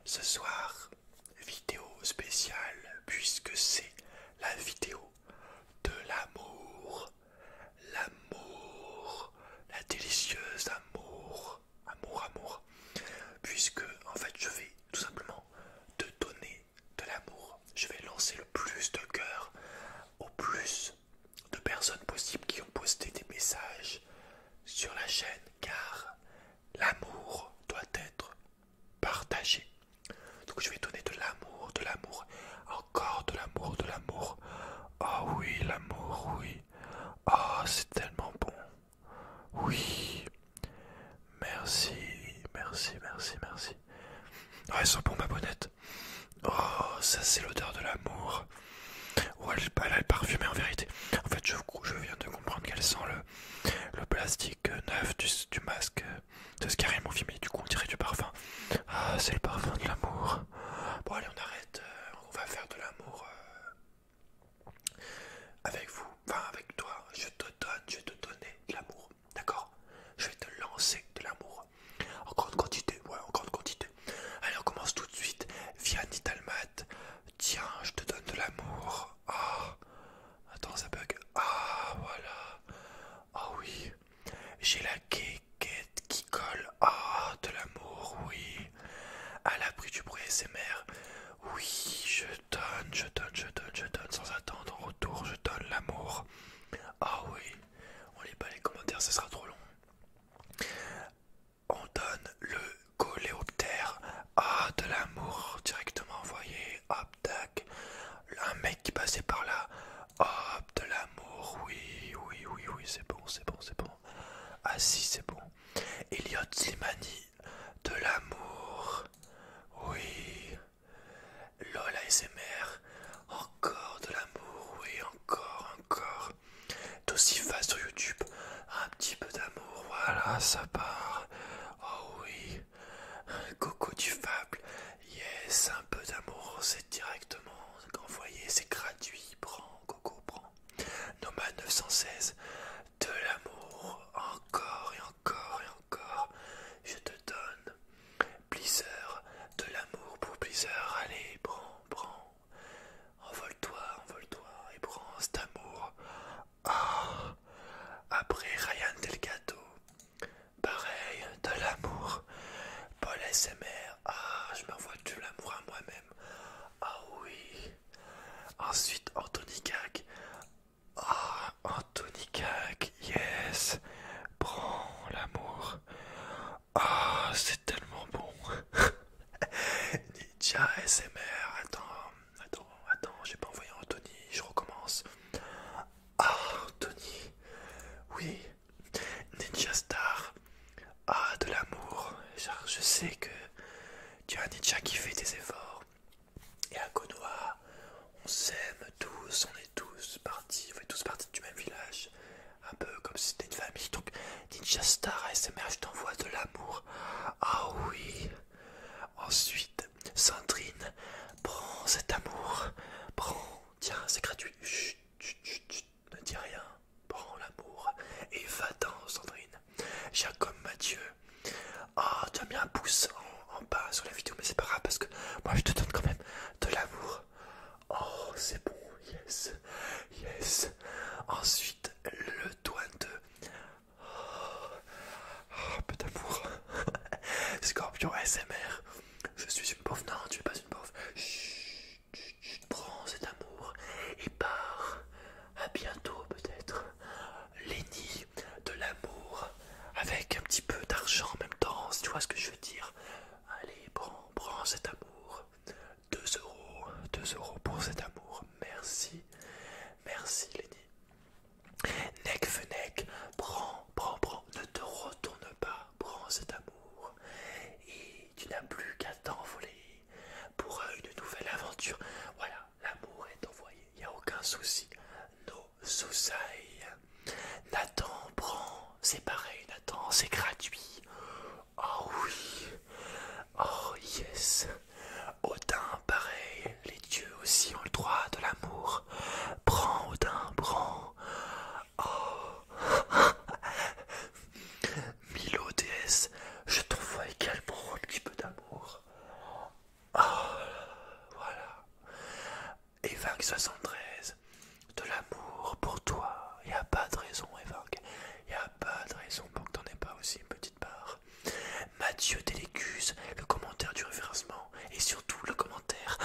Ce soir, vidéo spéciale puisque c'est la vidéo de l'amour. L'amour, la délicieuse amour. Amour. Puisque en fait je vais tout simplement te donner de l'amour. Je vais lancer le plus de cœur au plus de personnes possibles qui ont posté des messages sur la chaîne car l'amour doit être partagé. Donc je vais donner de l'amour, encore de l'amour, de l'amour. Oh oui, l'amour, oui. Oh, c'est tellement bon. Oui. Merci, merci. Oh, elles sont bon ma bonnette. Oh, ça c'est l'odeur de l'amour. Oh, elle a le parfumé en vérité. En fait, je viens de comprendre qu'elle sent le plastique neuf du masque de Scary Movie, mais du coup on dirait du parfum. Ah, c'est le parfum de l'amour. Bon allez, on arrête, on va faire de l'amour avec vous, enfin avec toi. Je vais te donner de l'amour, d'accord? Je vais te lancer de l'amour. En grande quantité, ouais, en grande quantité. Allez, on commence tout de suite. Viens, Nitalmat. Tiens, je te donne de l'amour. Ah, attends, ça bug. Ah, voilà. Ah oui. J'ai la quéquette qui colle. Ah, de l'amour, oui. À l'abri du bruit SMR. Oui, je donne sans attendre. En retour, je donne l'amour. Ah oui. On lit pas les commentaires, ça sera trop long. On donne le coléoptère. Ah, de l'amour directement envoyé. Hop, tac. Un mec qui passait par là. Hop, de l'amour. Oui, c'est bon. Ah si, c'est bon. Elliot Slimani, de l'amour. Oui. LOL ASMR. Encore de l'amour. Oui, encore. Tosifa sur YouTube. Un petit peu d'amour. Voilà, ça part. Oh oui. Coco du Fable. Yes, un peu d'amour. C'est directement envoyé. C'est gratuit. Prends, Coco, prends. Nomad 916. De l'amour. Encore. Je te donne. Blizzard. De l'amour pour Blizzard. Allez, prends. Envole-toi et prends cet amour. Ah. Après Ryan Delgado. Pareil, de l'amour. Paul SMR. Ah, je m'envoie de l'amour à moi-même. Ah oui. Ensuite, Anthony Gag. Ah, Anthony Gag. Yes. Prends l'amour. Ah, c'est tellement bon. Ninja SMR. Attends, j'ai pas envoyé Anthony. Je recommence. Ah, Anthony. Oui. Ninja Star. Ah, de l'amour. Genre, je sais que tu es un ninja qui fait des efforts. Et à Konoha, on s'aime tous, on est tous partis, on fait tous partie du même village. Un peu comme si c'était une famille. Donc, Ninja Star ASMR, je t'envoie de l'amour. Ah oui. Ensuite, Sandrine, prends cet amour. Prends. Tiens, c'est gratuit. Chut, ne dis rien. Prends l'amour. Et va-t'en, Sandrine. Jacob Mathieu. Ah, tu as mis un pouce en bas sur la vidéo, mais c'est pas grave parce que moi je te donne quand même de l'amour. Oh, c'est bon, yes. Ensuite, le doigt de... Oh, peu d'amour. Scorpion ASMR. Je suis une pauvre. Non, tu es pas une pauvre. Chut, prends cet amour et pars. À bientôt peut-être. Lenny, de l'amour. Avec un petit peu d'argent en même temps, si tu vois ce que je veux dire. Allez, prends cet amour. 2 euros pour cet amour. Merci Lenny. Nekfenek, prends. Ne te retourne pas. Prends cet amour. Et tu n'as plus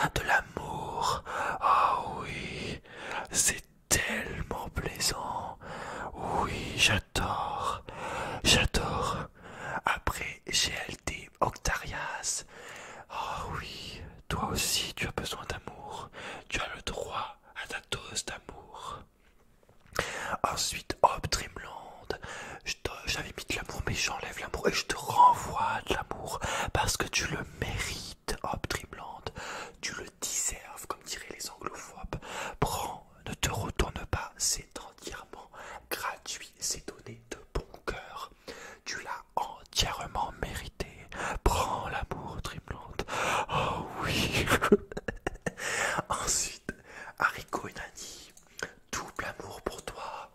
de l'amour. Oh oui, c'est tellement plaisant. Oui, j'adore, j'adore. Après GLD, Octarias. Oh oui, toi aussi tu as besoin d'amour. Tu as le droit à ta dose d'amour. Ensuite, hop, Dreamland. J'avais mis de l'amour, mais j'enlève l'amour et je te renvoie de l'amour parce que tu le mérites, hop, Dreamland. Tu le deserves, comme diraient les anglophobes. Prends, ne te retourne pas, c'est entièrement gratuit, c'est donné de bon cœur. Tu l'as entièrement mérité. Prends l'amour, Dreamland. Oh oui. Ensuite, Haricot et Nani. Double amour pour toi.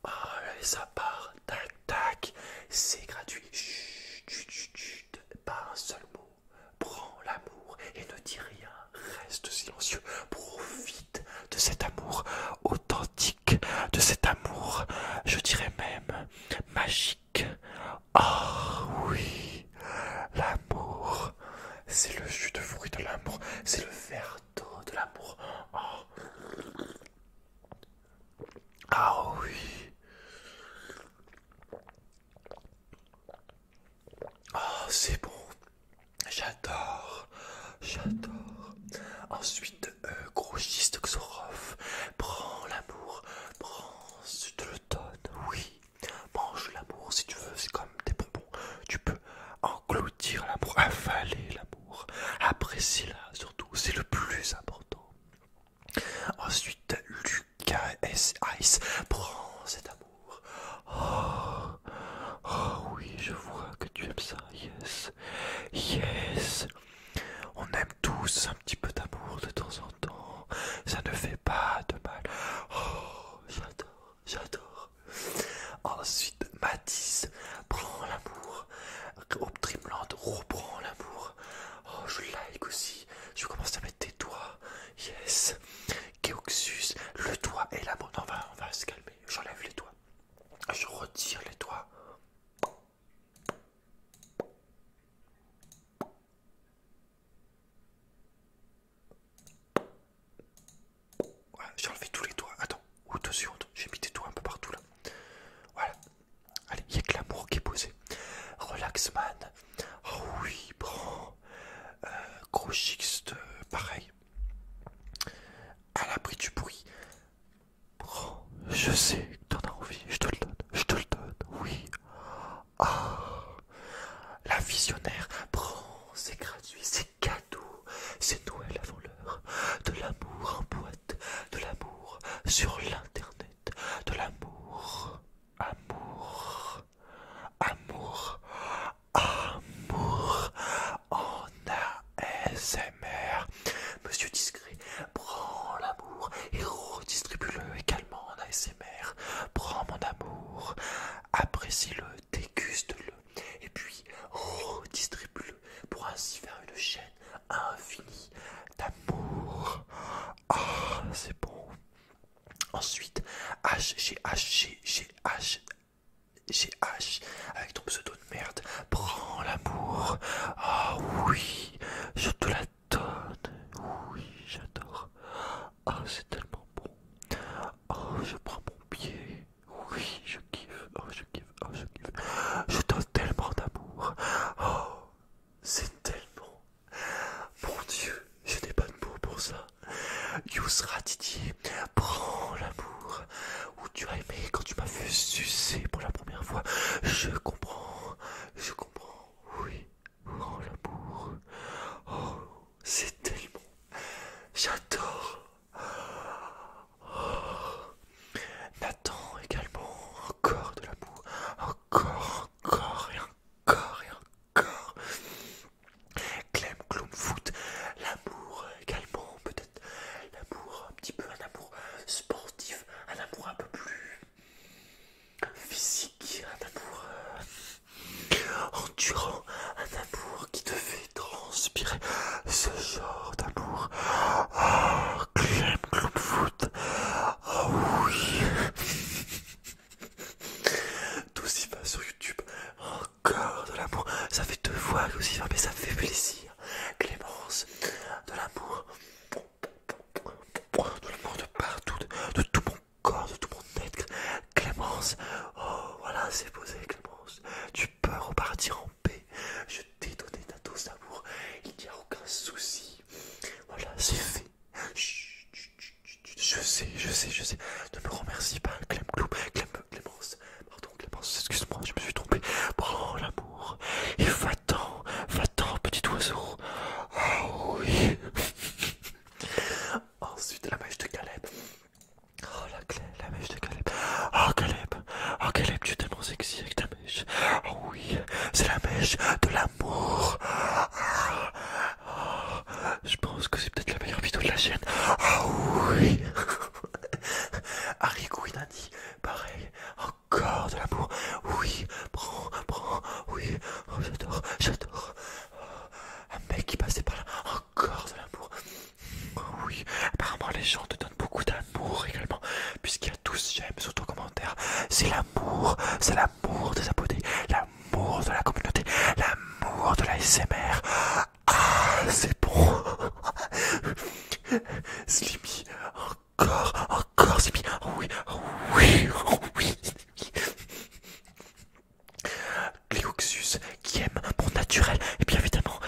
Oh, allez, ça part. Tac, tac. C'est gratuit. Chut, chut, chut, chut. Pas un seul mot. Prends l'amour et ne dis rien. Reste silencieux. Profite de cet amour authentique. De cet amour, je dirais même, magique. Oh oui. L'amour. C'est le jus de fruits de l'amour. C'est le verre d'eau de l'amour. Oh. Ah oui. Oh, c'est bon. J'adore. J'adore. Ensuite, gros schiste Xorov. Prends l'amour. Prends, je te le donne. Oui. Mange l'amour si tu veux. C'est comme des bonbons. Tu peux engloutir l'amour, avaler l'amour. Apprécie-la surtout. C'est le plus important. Ensuite, Lucas S. Ice. Prends cet amour. Oh. Oh oui, je vois que tu aimes ça, yes. Yes. On aime tous un petit peu d'amour de temps en temps. Ça ne fait pas de mal. Oh, j'adore, j'adore. Ensuite, Matisse, prends l'amour. Dreamland, reprends l'amour. Oh, je like aussi. Je commence à mettre tes doigts. Yes. Keoxus, le doigt et l'amour. Non, on va se calmer. J'enlève les doigts. Je retire les doigts. Voilà, j'ai enlevé tous les doigts. Attends, ou 2 secondes. J'ai mis des doigts un peu partout là. Voilà. Allez, il n'y a que l'amour qui est posé. Relaxman. Oh oui, prends. Gros Xiste, pareil. À l'abri du bruit. Prends. Je sais que t'en as envie. Je te le donne. Je te le donne. Oui. Ah. La visionnaire. Prends. C'est gratuit. C'est cadeau. C'est Noël avant l'heure. De l'amour en boîte. De l'amour sur l'internet. De l'amour. Amour. Amour. Amour. En ASMR. repartir en paix. Je t'ai donné ta dose d'amour, il n'y a aucun souci. Voilà, c'est fait. Chut, chut, chut, chut. Je sais. Ne me remercie pas, Clémence. Pardon, Clémence, excuse-moi, je me suis trompé. Prends l'amour et va-t'en, petit oiseau. Ah oui. Ensuite, la mèche de Caleb. Oh, la mèche de Caleb. Oh, Caleb, tu es tellement sexy avec ta mèche. Oh oui, c'est la mèche de l'amour. Je pense que c'est peut-être la meilleure vidéo de la chaîne. Ah oui. Harry Quinani, pareil, encore de l'amour. Oui, prends, oui, oh, j'adore. Oh, un mec qui passait par là, encore de l'amour. Oh, oui, apparemment les gens te donnent beaucoup d'amour également, puisqu'il y a 12 j'aime sur ton commentaire. C'est l'amour des abonnés, l'amour de la communauté, l'amour de la SMR. Ah, c'est bon. Slimy, encore Slimy. Oh oui. Cléoxus qui aime mon naturel, et bien évidemment,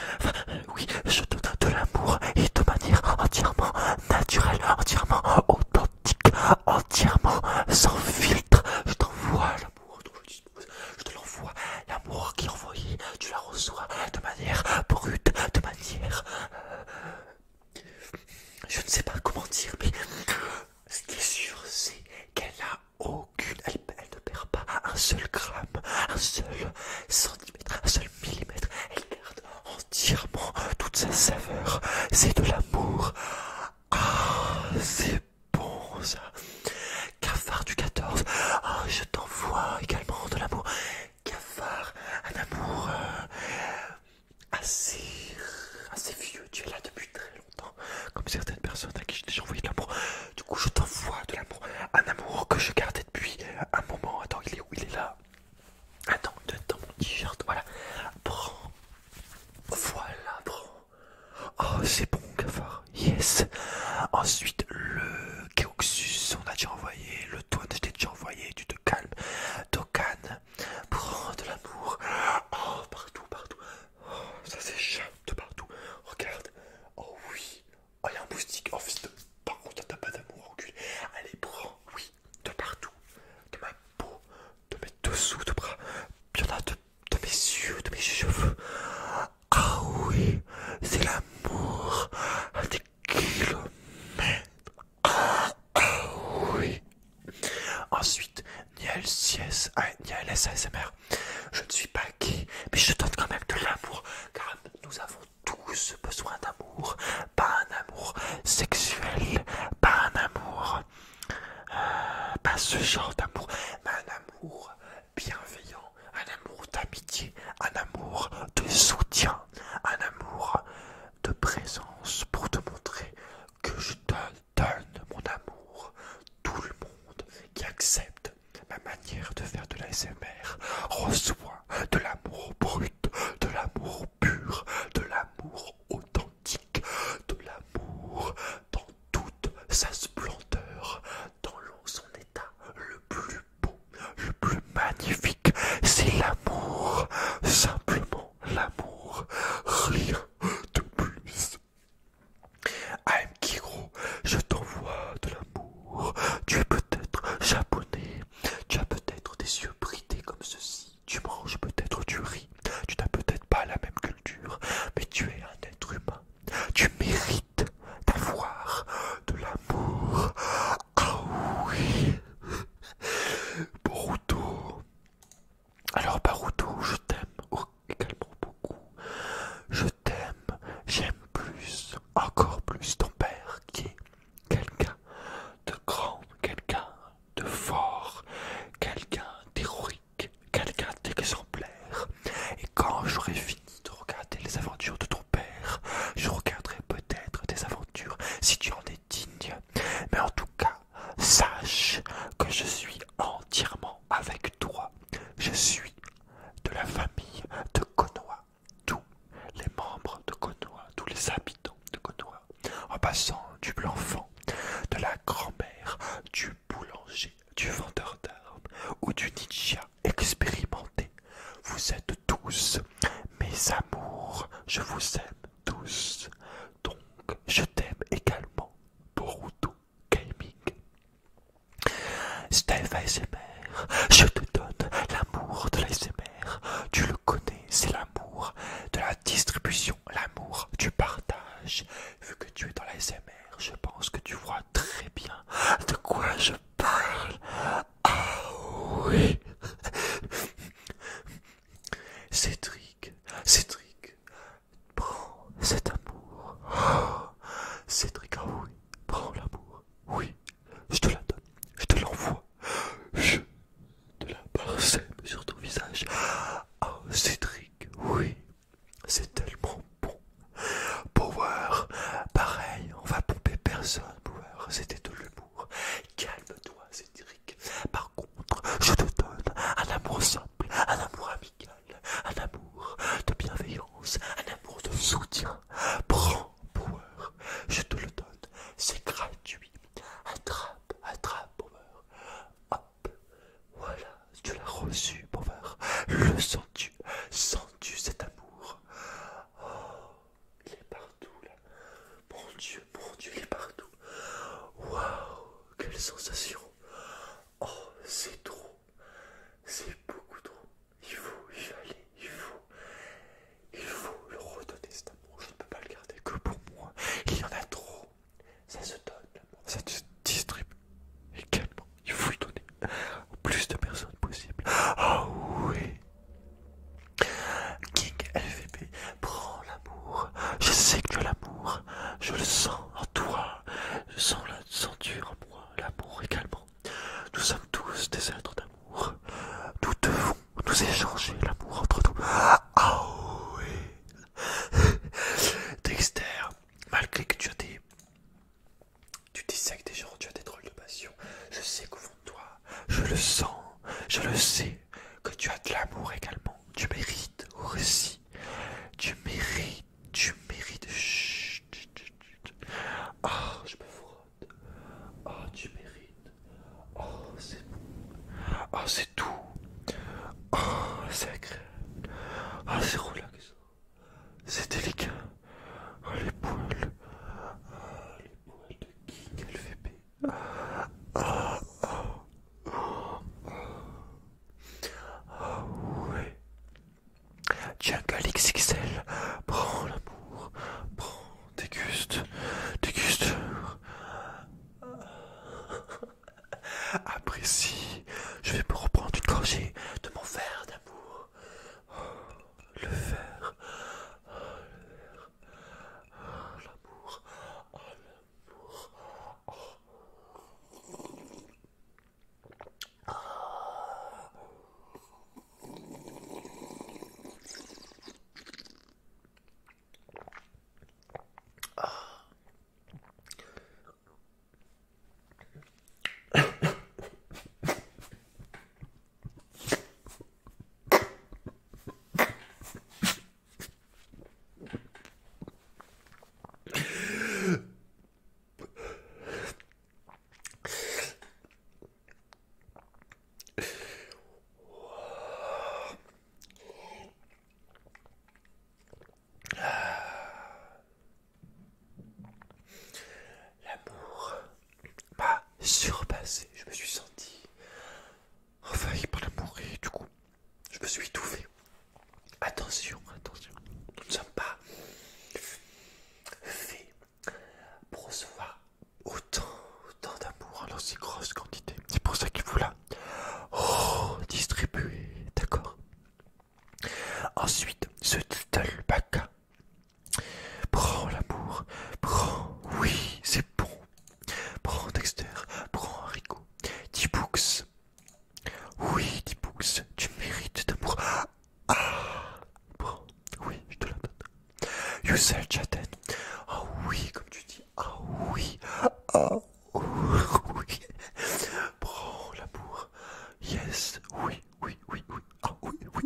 oui, je te donne de l'amour et de manière entièrement naturelle, entièrement authentique, entièrement sans filtre. Je t'envoie l'amour dont je dispose, je te l'envoie, l'amour qui est envoyé, tu la reçois de manière brute, de manière... je ne sais pas comment dire, mais ce qui est sûr, c'est qu'elle n'a aucune... Elle ne perd pas un seul gramme, un seul centimètre, un seul millimètre. Elle garde entièrement toute sa saveur. C'est de l'amour. Ah, c'est bon ça. Cafard du 14. Ah, je t'envoie également de l'amour. Cafard, un amour assez vieux. Tu es là depuis très longtemps, comme certaines personnes à qui j'ai déjà envoyé de l'amour. Du coup, je t'envoie de l'amour. Un amour que je gardais depuis un moment. Attends, il est où? Il est là. Attends, il doit être dans mon t-shirt. Voilà. Prends. Voilà, prends. Oh, c'est bon, cafard. Yes. Ensuite, le Keoxus, on a déjà envoyé. Le Toine, je t'ai déjà envoyé. Tu te calmes. Tokan, prends de l'amour. Oh, partout. Oh, ça s'échappe de partout. Regarde. Oh oui. Oh, il y a un moustique. Oh, fils de... Par contre, t'as pas d'amour, recule. Allez, prends. Oui, de partout. De ma peau, de mes dessous de bras. Il y en a de mes yeux, de mes cheveux. Ah oui, c'est l'amour à des kilomètres. Ah oui. Ensuite, Niel ASMR. Je ne suis pas gay, mais je donne quand même de l'amour, car nous avons tous besoin d'amour. Pas un amour sexuel, pas un amour, pas ce genre d'amour, mais un amour bienveillant, un amour d'amitié, un amour de soutien, un amour de présence pour te montrer que je te donne mon amour. Tout le monde qui accepte ma manière de faire de l'ASMR reçoit de l'amour brut, de l'amour pur, de l'amour authentique, de l'amour dans toute sa splendeur, dans son état le plus beau, le plus magnifique. C'est l'amour, simplement l'amour, rien de plus. I'm Kiro, je t'envoie de l'amour. Tu es peut-être japonais, tu as peut-être des yeux bridés comme ceci, tu manges peut-être du riz, tu n'as peut-être pas la même culture, mais tu es un être humain. Tu mérites d'avoir de l'amour. Ah oui. Boruto. Alors Boruto, je t'aime également beaucoup. Je t'aime, j'aime plus, encore plus ton père qui est quelqu'un de grand, quelqu'un de fort, quelqu'un d'héroïque, quelqu'un d'exemplaire. Et quand j'aurai fini de regarder les aventures de ton père, je regarderai peut-être tes aventures si tu en es digne. Mais en tout cas, sache que je suis entièrement avec toi. Je suis de la famille de Konoha. Tous les membres de Konoha, tous les habitants de Konoha, en passant du blanc-fan, de la grand-mère, du boulanger, du vendeur d'armes ou du ninja expérimenté. Vous êtes Mes amours, je vous aime tous. Donc, je t'aime également. Boruto Gaming. Steph ASMR, je te donne l'amour de l'ASMR. Tu le connais, c'est l'amour de la distribution, l'amour du partage. Vu que tu es dans l'ASMR, je pense que tu vois très bien de quoi je parle. Ah oui. Cédric, Cédric, prends cet amour. Oh, Cédric, ah oui, prends l'amour. Oui, je te la donne, je te l'envoie. Je te la parsème sur ton visage. Oh, Cédric, oui, c'est tellement bon. Power, pareil, on va pomper personne, Power, c'était de l'humour. Calme-toi, Cédric. Par contre, je te donne un amour simple, un amour amical, un amour de bienveillance, un amour de soutien. Prends, Power, je te le donne, c'est gratuit. Attrape, attrape, Power. Hop, voilà, tu l'as reçu, Power. Le sens-tu? Sens-tu cet amour? Oh, il est partout là. Mon Dieu, il est partout. Waouh, quelle sensation. Oh, c'est trop. C'est beaucoup trop. Il faut y aller, il faut le redonner cet amour. Je ne peux pas le garder que pour moi. Il y en a trop. Ça se donne, l'amour. Ça se distribue. Également, il faut y donner au plus de personnes possible. Oh oui. King LVP, prends l'amour. Je sais que tu as l'amour. Je le sens en toi. Je sens la senture en moi. L'amour également. Nous sommes tous des êtres d'amour. Nous devons nous échanger l'amour entre nous. Ah oui. Dexter, malgré que tu dissèques des gens, tu as des drôles de passion. Je sais qu'au fond de toi, je le sens, je le sais, que tu as de l'amour également. Tu mérites aussi. Tu mérites. Chut, chut, chut, chut. Oh, je me frotte. Oh, tu mérites. Oh, c'est bon. Oh, c'est tout. Oh, c'est agréable. Oh, c'est relaxant. C'est délicat. Oh, les poils. Oh, les poils de King LVP. Oh, ouais. Jungle XXL. Prends l'amour. Prends, déguste. Déguste. Apprécie. Je vais me reprendre une gorgée de mon verre d'amour. Oh, le verre. Oh, le verre. Oh, l'amour. Oh, l'amour. L'amour m'a surpassé. Je me suis senti envahi par l'amour et du coup, je me suis étouffé. Attention, attention. Nous ne sommes pas faits pour recevoir autant d'amour en aussi grosse quantité. C'est pour ça qu'il faut la distribuer, d'accord? Ensuite, ce Little Baka. Prends l'amour, prends, oui, c'est bon. Prends Dexter, prends Haricot. T-Books, oui, T-Books, tu mérites d'amour. Ah, prends, oui, je te la donne. Youssel Chaten, oh oui, comme tu dis, ah oui, ah oui. Prends l'amour, yes, oui, oui, oui, oui, ah oui, oui,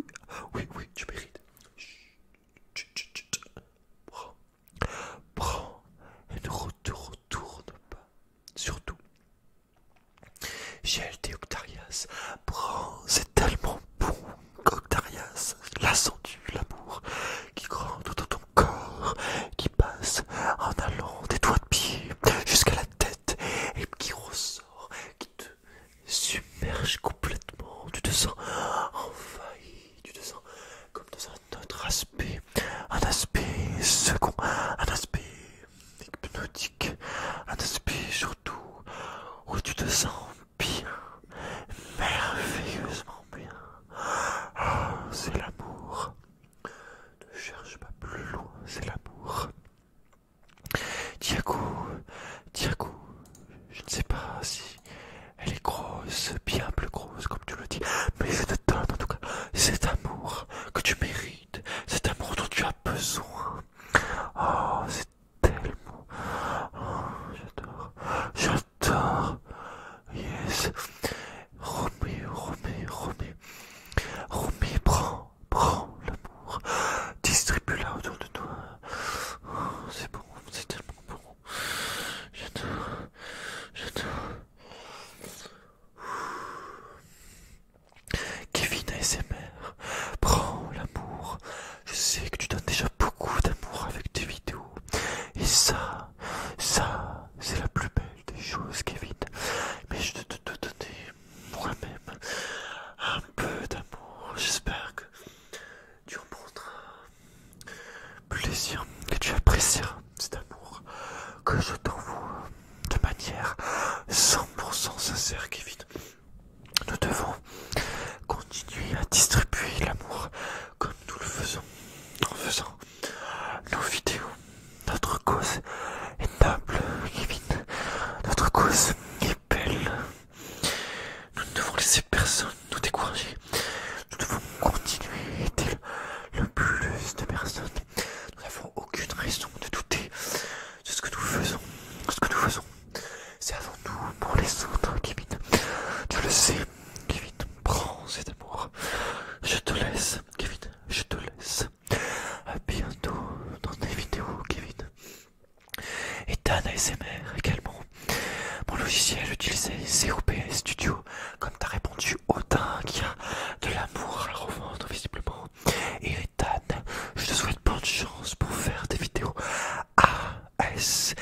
oui, oui, tu mérites. Chut, chut, chut, chut. Prends et ne te retourne pas. Surtout, GLT Octarias, prends, c'est tellement bon, Octarias. Là sens-tu l'amour un aspect second, un aspect hypnotique, un aspect surtout où tu te sens bien, merveilleusement bien. Ah, c'est l'amour. Ne cherche pas plus loin, c'est l'amour. Tiago, Tiago, je ne sais pas si elle est grosse, bien plus grosse comme tu le dis, mais je te donne en tout cas cet amour que tu mérites, cet amour dont tu as besoin. Oh, c'est tellement... Oh, j'adore, j'adore. Yes. Romé, prends l'amour, distribue-la autour de toi. Oh, c'est bon, c'est tellement bon. J'adore, j'adore. Kevin ASMR, prends l'amour. Je sais que tu donnes déjà beaucoup d'amour avec tes vidéos. Et ça, c'est la plus belle des choses, Kevin. Mais je te donner moi-même un peu d'amour. J'espère que tu en prendras plaisir, que tu apprécieras cet amour que je t'envoie de manière 100% sincère, Kevin. Nous devons continuer à distribuer l'amour comme nous le faisons en faisant nos vidéos. Notre cause est noble, Kevin. Notre cause est belle. Nous ne devons laisser personne nous décourager. Nous devons continuer à aider le plus de personnes. Nous n'avons aucune raison de douter de ce que nous faisons. Ce que nous faisons, c'est avant tout pour les autres, Kevin. Tu le sais, Kevin. Prends cet amour. Je te laisse, Kevin. Je te laisse. À bientôt dans des vidéos, Kevin. Et Dan ASMR également. Mon logiciel utilisé, c'est OBS Studio. Comme t'as répondu au dingue, qui a de l'amour à la revendre visiblement. Et Dan, je te souhaite bonne chance pour faire des vidéos ASMR.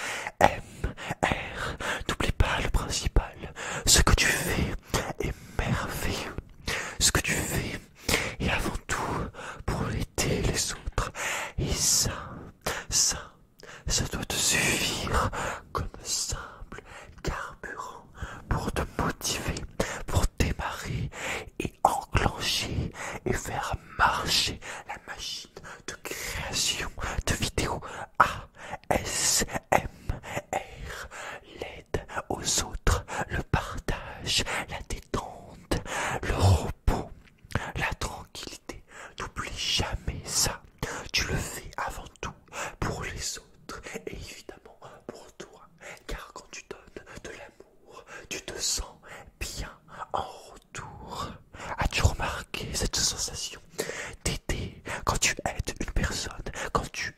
N'oublie pas le principal. Ce que tu fais est merveilleux. Ce que tu fais est avant tout pour aider les autres. Et ça doit te suffire comme simple carburant pour te motiver, pour démarrer et enclencher et faire marcher la machine de création de vidéos ASMR. L'aide aux autres, le partage, la détente, le repos, la tranquillité. N'oublie jamais ça. Tu le fais avant tout pour les autres et évidemment pour toi. Car quand tu donnes de l'amour, tu te sens bien en retour. As-tu remarqué cette sensation d'aider quand tu aides une personne, quand tu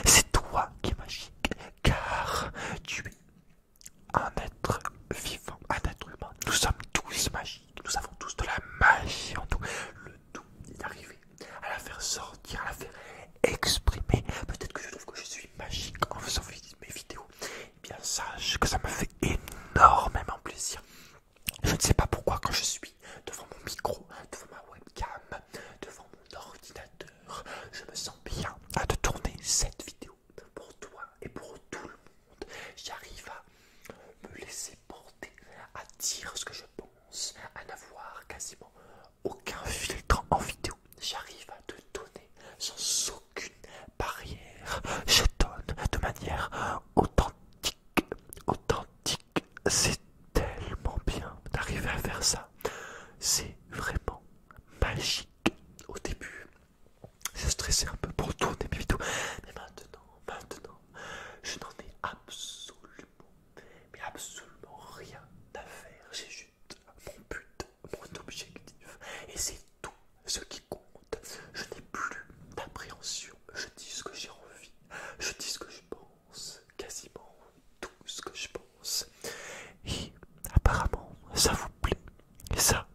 c'est toi qui es magique, car tu es un être vivant, un être humain. Nous sommes tous magiques, nous avons tous de la magie en nous. Le tout est d'arriver à la faire sortir, à la faire exprimer. Peut-être que je trouve que je suis magique en faisant mes vidéos. Eh bien, sache que ça me fait énormément plaisir. Je ne sais pas pourquoi quand je suis devant mon micro, devant ma webcam, devant mon ordinateur, je me sens bien de tourner cette vidéo pour toi et pour tout le monde. J'arrive à me laisser porter, à dire ce que je pense, à n'avoir quasiment aucun filtre en vidéo. J'arrive à te donner sans aucune barrière. Je donne de manière authentique. Authentique, c'est tellement bien d'arriver à faire ça. C'est vraiment magique. Au début, je stressais un peu pour tourner mes vidéos. Mais maintenant, je n'en ai absolument rien à faire. J'ai juste mon but, mon objectif. Et c'est tout ce qui compte. Je n'ai plus d'appréhension. Je dis ce que j'ai envie. Je dis ce que je pense. Quasiment tout ce que je pense. Et apparemment, ça vous plaît. Et ça,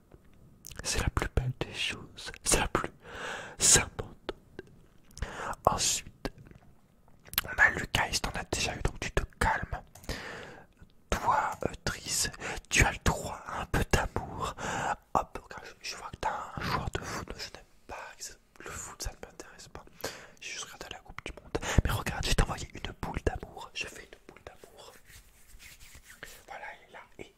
c'est la plus belle des choses. C'est la plus importante. Ensuite, on a Lucas, t'en as déjà eu, donc tu te calmes. Toi, Trice, tu as le droit à un peu d'amour. Hop, regarde, je vois que t'as un joueur de foot. Je n'aime pas le foot, ça ne m'intéresse pas. J'ai juste regardé la Coupe du Monde. Mais regarde, je t'ai envoyé une boule d'amour. Je fais une boule d'amour. Voilà, elle est là. Et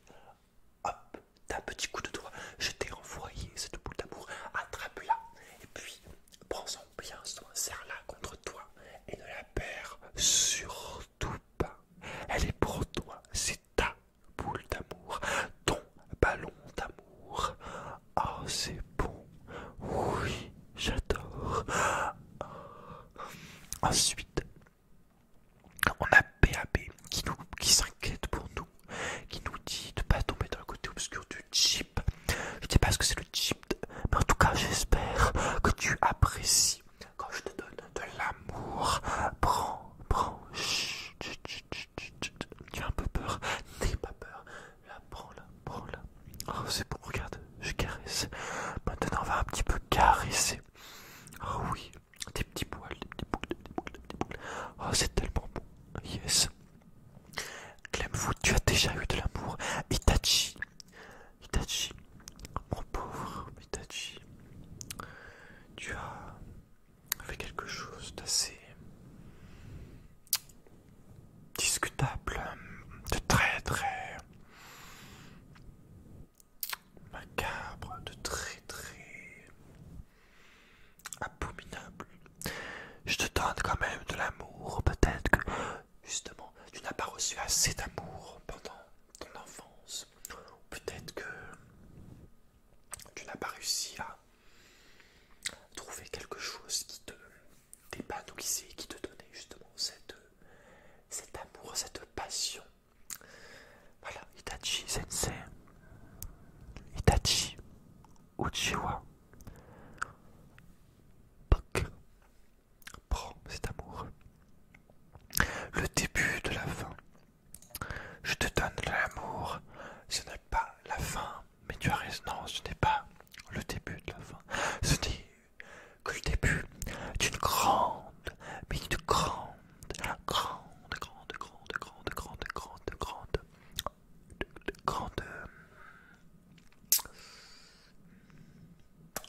hop, t'as un petit coup de doigt. Je t'ai envoyé cette boule d'amour. Attrape-la. Et puis, prends-en bien soin. Serre-la contre toi. Et ne la perds surtout pas. Elle est pour toi. C'est ta boule d'amour. Ton ballon d'amour. Oh, c'est bon. Oui, j'adore. Ensuite, on a BAB qui s'inquiète pour nous, qui nous dit de ne pas tomber dans le côté obscur du chip. Je ne sais pas ce que c'est le chip, mais en tout cas, j'espère que tu apprécies quand je te donne de l'amour. Prends, chut, chut, chut, chut, chut. Tu as un peu peur, n'aie pas peur. Là, prends-la. Oh, c'est bon, regarde, je caresse. Maintenant, on va un petit peu caresser. Oh oui, des petits poils, des petits boules. Oh, c'est tellement bon. Yes. Clemfoot, tu as déjà eu de l'amour. Itachi, mon pauvre Itachi, tu as fait quelque chose d'assez discutable, de très très macabre, de très très abominable. Je te donne quand même de l'amour. Peut-être que justement tu n'as pas reçu assez d'amour pendant ton enfance. Peut-être que tu n'as pas réussi à trouver quelque chose qui te t'épanouissait, qui te donnait justement cet amour, cette passion. Voilà, Itachi Sensei, Itachi Uchiwa Pok, prends cet amour. Le début de la fin. Je te donne de l'amour. Ce n'est pas la fin, mais tu as raison. Non, ce n'est pas le début de la fin. Ce n'est que le début d'une grande, mais une grande,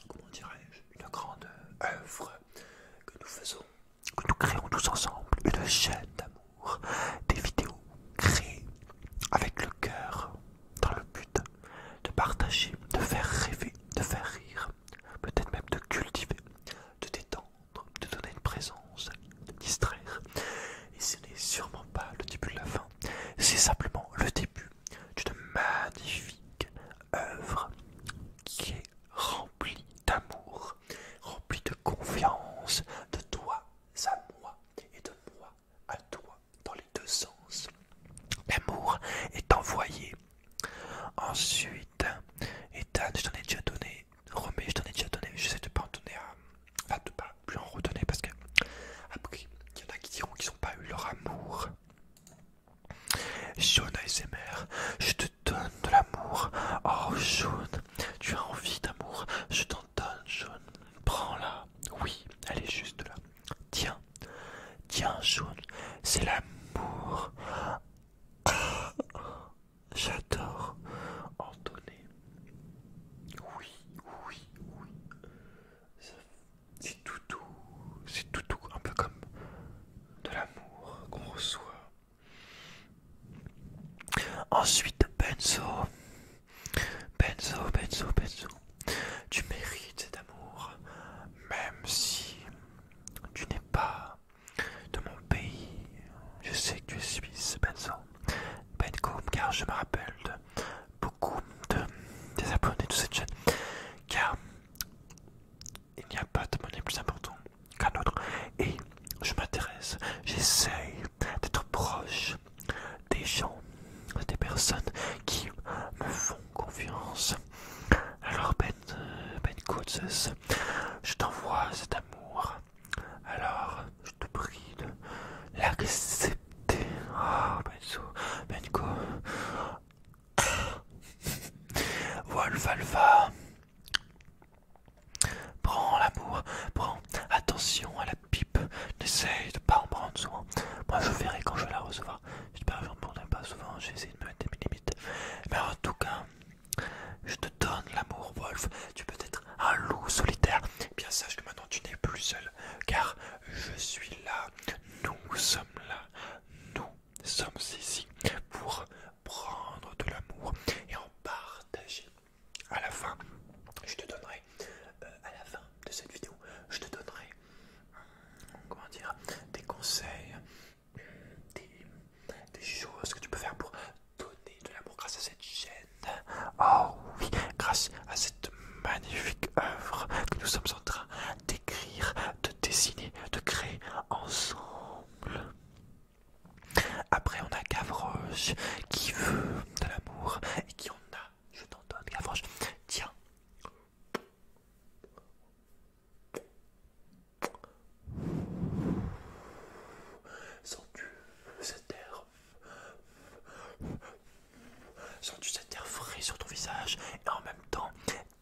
comment dirais-je, une grande œuvre que nous faisons, que nous créons tous ensemble, une chaîne d'amour, des vidéos créées avec le cœur, dans le but de partager, de faire rêver, de faire rire, peut-être même de cultiver, de détendre, de donner une présence, de distraire. Et ce n'est sûrement pas le début de la fin, c'est simplement le début d'une magnifique œuvre qui est remplie d'amour, remplie de confiance, de toi car je me rappelle de beaucoup des abonnés de cette chaîne, car il n'y a pas d'abonné plus important qu'un autre. Et je m'intéresse, j'essaye d'être proche des gens, des personnes qui me font confiance. Alors Ben Coates, je t'envoie cet amour. Alors je te prie de l'accepter. Oh Benko. Wolf Alpha. Prends l'amour, prends attention à la pipe, n'essaye de pas en prendre souvent. Moi je verrai quand je vais la recevoir. J'espère que j'en prendrai pas souvent, j'ai essayé de me mettre des limites. Mais en tout cas, je te donne l'amour, Wolf. Tu peux être un loup solitaire. Eh bien sache que maintenant tu n'es plus seul, car je suis là. Nous sommes là. Nous sommes ici pour prendre de l'amour et en partager. À la fin, je te donnerai, à la fin de cette vidéo, je te donnerai, comment dire, des conseils, des choses que tu peux faire pour donner de l'amour grâce à cette chaîne. Oh oui, grâce à cette magnifique œuvre que nous sommes en train d'écrire, de dessiner, de créer ensemble. Après, on a Gavroche qui veut de l'amour et qui en a. Je t'en donne, Gavroche. Tiens. Sens-tu cet air? Sens-tu cet air frais sur ton visage et en même temps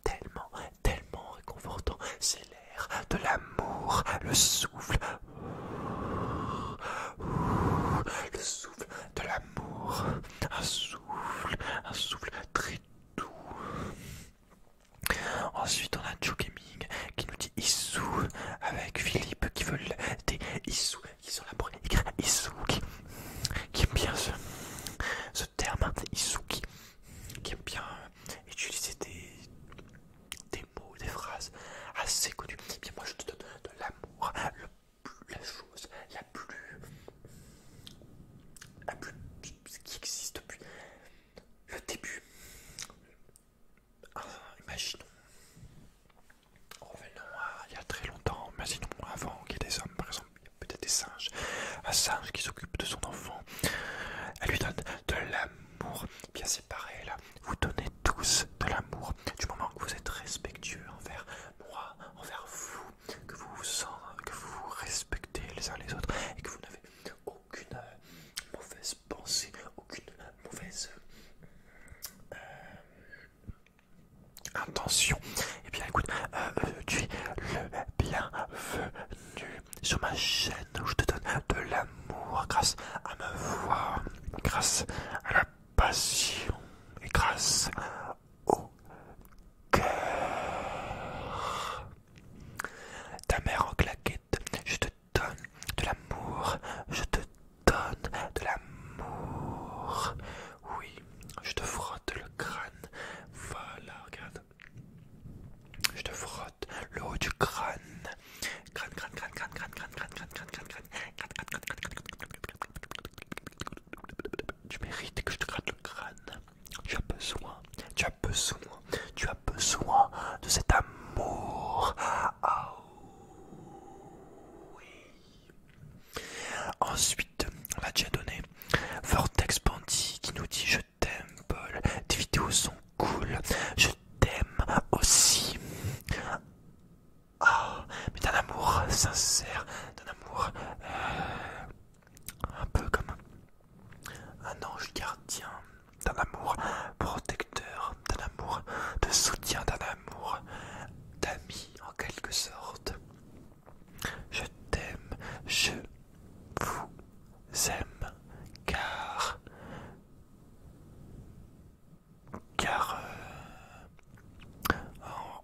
tellement, tellement réconfortant? C'est l'air de l'amour, le souffle. Le souffle de l'amour, un souffle très doux. Ensuite on a Joe Gaming qui nous dit Issou, avec Philippe qui veut des Issou, qui sont là pour écrire Issou, qui aime bien ce terme, Issou, qui aime bien utiliser des mots, des phrases assez connues. Et bien moi je te donne de l'amour, la chose la plus qui existe depuis le début. Imaginons, revenons il y a très longtemps, imaginons avant qu'il y ait des hommes, par exemple, peut-être des singes, un singe qui s'occupe de son enfant, elle lui donne de l'amour. Bien c'est pareil là, vous donnez tous de l'amour du moment que vous êtes respectueux envers moi, envers vous, que vous vous respectez les uns les autres et que vous n'avez aucune mauvaise pensée, aucune mauvaise intention. Et bien écoute, tu es le bienvenu sur ma chaîne où je te donne de l'amour grâce à ma voix, grâce à la passion et grâce au cœur. Ta mère en claquette, je te donne de l'amour, je te donne de l'amour. Oui, je te frotte le crâne. Voilà, regarde. Je te frotte le haut du crâne. Crâne, crâne, crâne, crâne, crâne, crâne, crâne, crâne, crâne, crâne, crâne. Tu mérites que je te gratte le crâne. Tu as besoin, tu as besoin, tu as besoin de cet amour. Oh oui. Ensuite, on a déjà donné Vortex Panty qui nous dit je t'aime Paul, tes vidéos sont cool, je t'aime aussi. Oh, mais d'un amour sincère, d'un amour un peu comme un ange gardien, d'un amour protecteur, d'un amour de soutien, d'un amour d'ami en quelque sorte. Je t'aime, je vous aime, car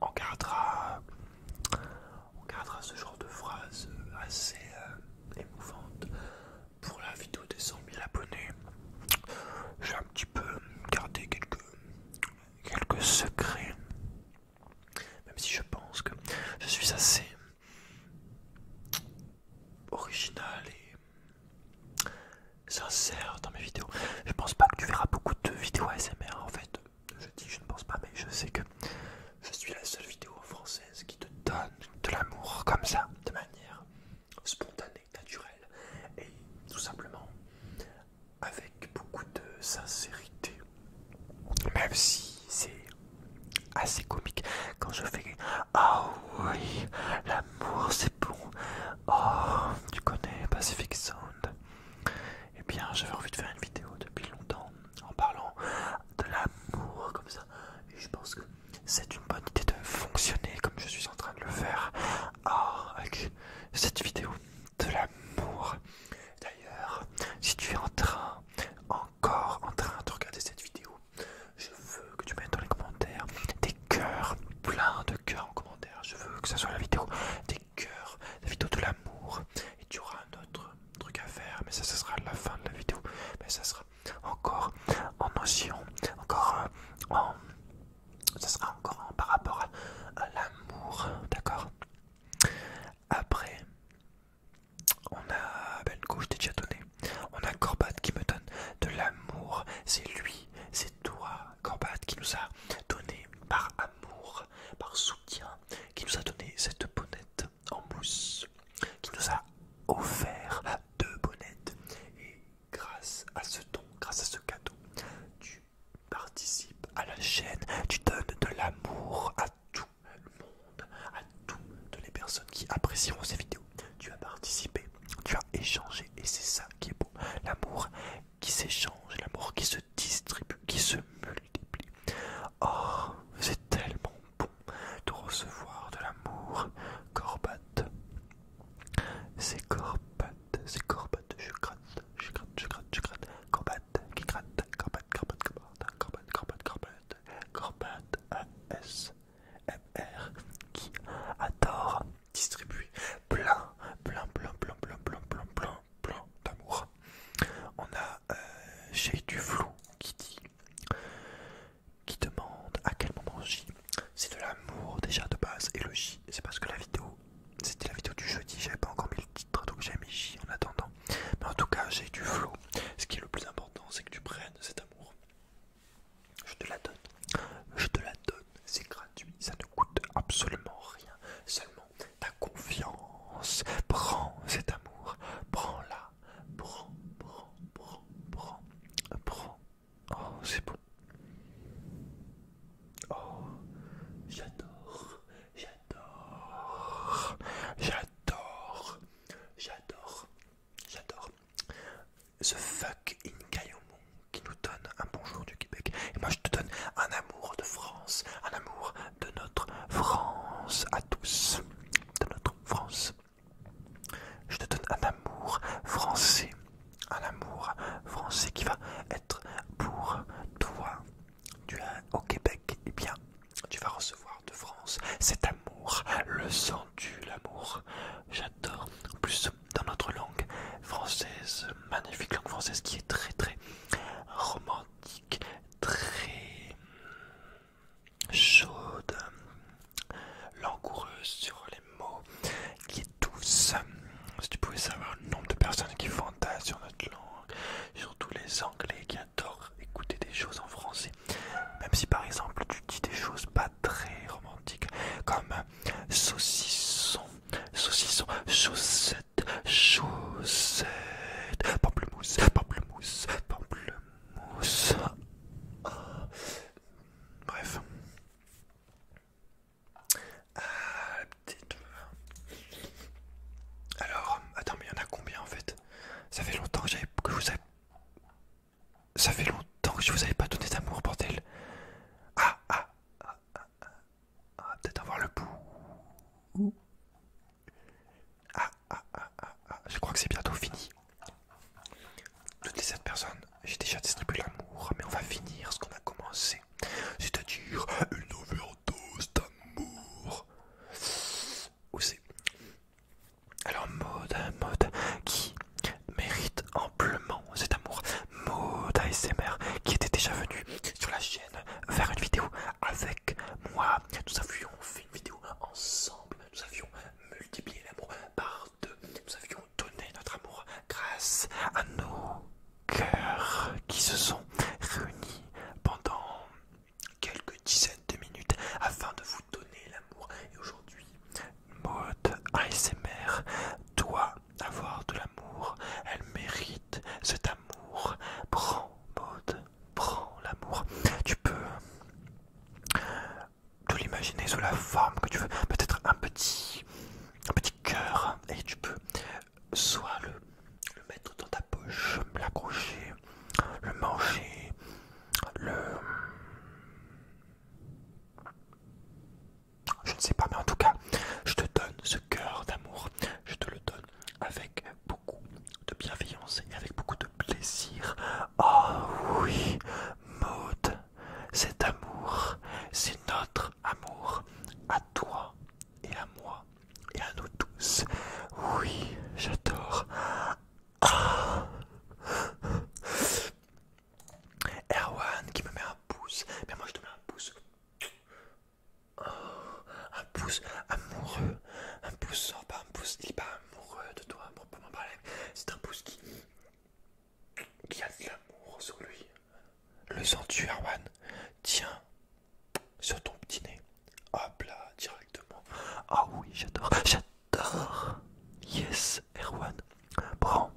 on gardera ce genre de phrase assez émouvante pour la vidéo des 100 000 abonnés. J'ai un petit peu gardé quelques secrets, même si je pense que je suis assez original et sincère dans mes vidéos. Je pense pas que tu verras beaucoup de cette vidéo de l'amour. D'ailleurs, si tu es encore en train de regarder cette vidéo, je veux que tu mettes dans les commentaires des cœurs, plein de cœurs en commentaire. Je veux que ça soit la vidéo des cœurs, la vidéo de l'amour. Et tu auras un autre truc à faire, mais ça sera la fin de la vidéo. Mais ça sera encore en notion, encore ça sera encore par rapport à l'amour, d'accord? Après, on a Benko, je t'ai déjà donné. On a Corbat qui me donne de l'amour. C'est lui, c'est toi, Corbat, qui nous a donné par amour, par soutien, qui nous a donné cette bonnette en mousse, qui nous a offert 2 bonnettes. Et grâce à ce don, grâce à ce cadeau, tu participes à la chaîne, tu donnes de l'amour à tout le monde, à toutes les personnes qui apprécieront ces vidéos. Tu as participé, tu as échangé, et c'est ça qui est beau. L'amour qui s'échange, l'amour qui se distribue, qui se multiplie. Oh, c'est tellement bon de recevoir de l'amour. Corbat, c'est Corbat, c'est Corbat, je gratte, je gratte, je gratte, je gratte. Corbat qui gratte, Corbat, Corbat, Corbat, Corbat, Corbat, Corbat, Corbat, ASMR qui adore distribuer plein d'amour. On a Chez du flou qui demande à quel moment J. C'est de l'amour déjà de base, et le J c'est parce que la vidéo c'était la vidéo du jeudi, j'avais pas encore mis le titre donc j'ai mis J en attendant. Mais en tout cas j'ai du flow. Ce qui est le plus important c'est que tu prennes cet amour. Je te la donne. Je te la donne. C'est gratuit. Ça ne coûte absolument rien. Seulement ta confiance. Prends cet amour. Prends-la. Prends. Oh, c'est beau. Oh, j'adore. The fuck in Gayomon qui nous donne un bonjour du Québec. Et moi je te donne un amour de France, un amour de notre France à tous, de notre France. Je te donne un amour français qui va être pour toi. Tu es au Québec, et bien tu vas recevoir de France cet amour. Le sens-tu, l'amour? J'adore. En plus, dans notre langue française, magnifique langue française qui est très romantique, très chaude, langoureuse sur les mots, qui est douce. Si tu pouvais savoir le nombre de personnes qui fantasment sur notre langue, surtout les Anglais qui adorent écouter des choses en français, même si par exemple tu dis des choses pas très romantiques comme saucisson, chaussette, pamplemousse. Bref. Alors, attends, mais il y en a combien en fait? Ça fait longtemps que je vous avais pas donné d'amour, bordel. Peut-être avoir le bout. Je crois que c'est bientôt fini. Toutes les 7 personnes, j'ai déjà distribué l'amour, mais on va finir ce qu'on a commencé. C'est-à-dire une overdose d'amour. Où c'est? Alors Maud qui mérite amplement cet amour. Maud ASMR qui était déjà venue sur la chaîne faire une vidéo avec moi. Nous avions fait une vidéo ensemble. Nous avions multiplié l'amour par 2. Nous avions donné notre amour grâce à nos cœurs qui se sont réunis pendant quelques dizaines de minutes afin de vous donner l'amour. Et aujourd'hui, Maud ASMR doit avoir de l'amour. Elle mérite cet amour. Prends, Maud, prends l'amour. Tu peux te l'imaginer sous la forme que tu veux. Peut-être un petit cœur. Et tu peux soit le mettre dans ta poche, l'accrocher, le manger, je ne sais pas, mais en tout cas, je te donne ce cœur d'amour, je te le avec beaucoup de bienveillance et avec beaucoup de plaisir. Oh oui, Maud, cet amour, c'est notre amour à toi et à moi et à nous tous. Oui, j'adore. Ah. Erwan qui me met un pouce, mais moi je te mets un pouce. Oh, un pouce amoureux, un pouce, non pas un pouce, il est pas amoureux de toi, proprement parler. C'est un pouce qui a de l'amour sur lui. Le sens-tu, Erwan? Tiens, sur ton petit nez. Hop là, directement. Ah oui, j'adore, j'adore. Yes, Erwan. Prends.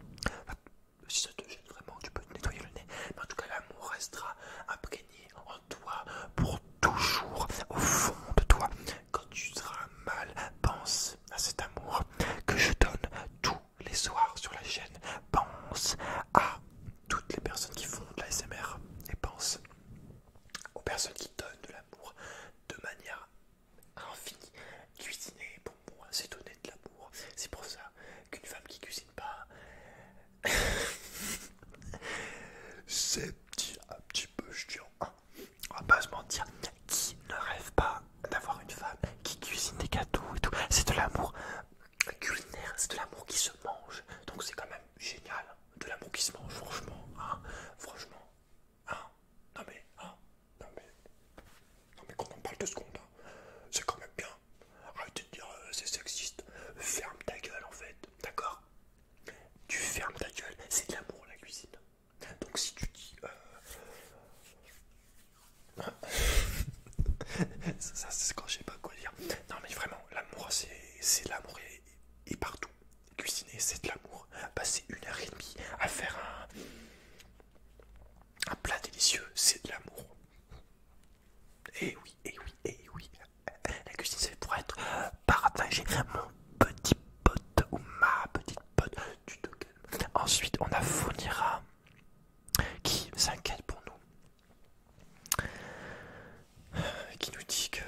Si ça te gêne vraiment, tu peux te nettoyer le nez. Mais en tout cas, l'amour restera imprégné en toi pour toujours, au fond de toi. Quand tu seras mal, pense à cet amour que je donne tous les soirs sur la chaîne. Pense à toutes les personnes qui font de la l'ASMR et pense aux personnes qui donnent de l'amour de manière infinie. Cuisiner, pour moi, c'est donner de l'amour. C'est pour ça qu'une femme qui cuisine pas, c'est un petit peu chiant, hein. On va pas se mentir. Qui ne rêve pas d'avoir une femme qui cuisine des gâteaux et tout? C'est de l'amour culinaire, c'est de l'amour qui se mange. Donc c'est quand même génial. De l'amour qui se mange, franchement. Hein, franchement. Hein, non mais, hein, non mais, non mais quand on parle de secondes, hein, c'est quand même bien. Arrêtez de dire c'est sexiste. Ferme ta gueule en fait, d'accord? Tu fermes ta gueule, c'est de l'amour la cuisine. Donc si tu dis ça c'est quand je sais pas quoi dire. Non mais vraiment, l'amour c'est l'amour et partout. Cuisiner c'est de l'amour. Passer 1 heure et demie à faire un plat délicieux, c'est de l'amour. Et oui, et oui, et oui. La cuisine c'est pour être partagé. Mon petit pote ou ma petite pote, tu te calmes. Ensuite on a Fonira qui s'inquiète pour nous. Qui nous dit que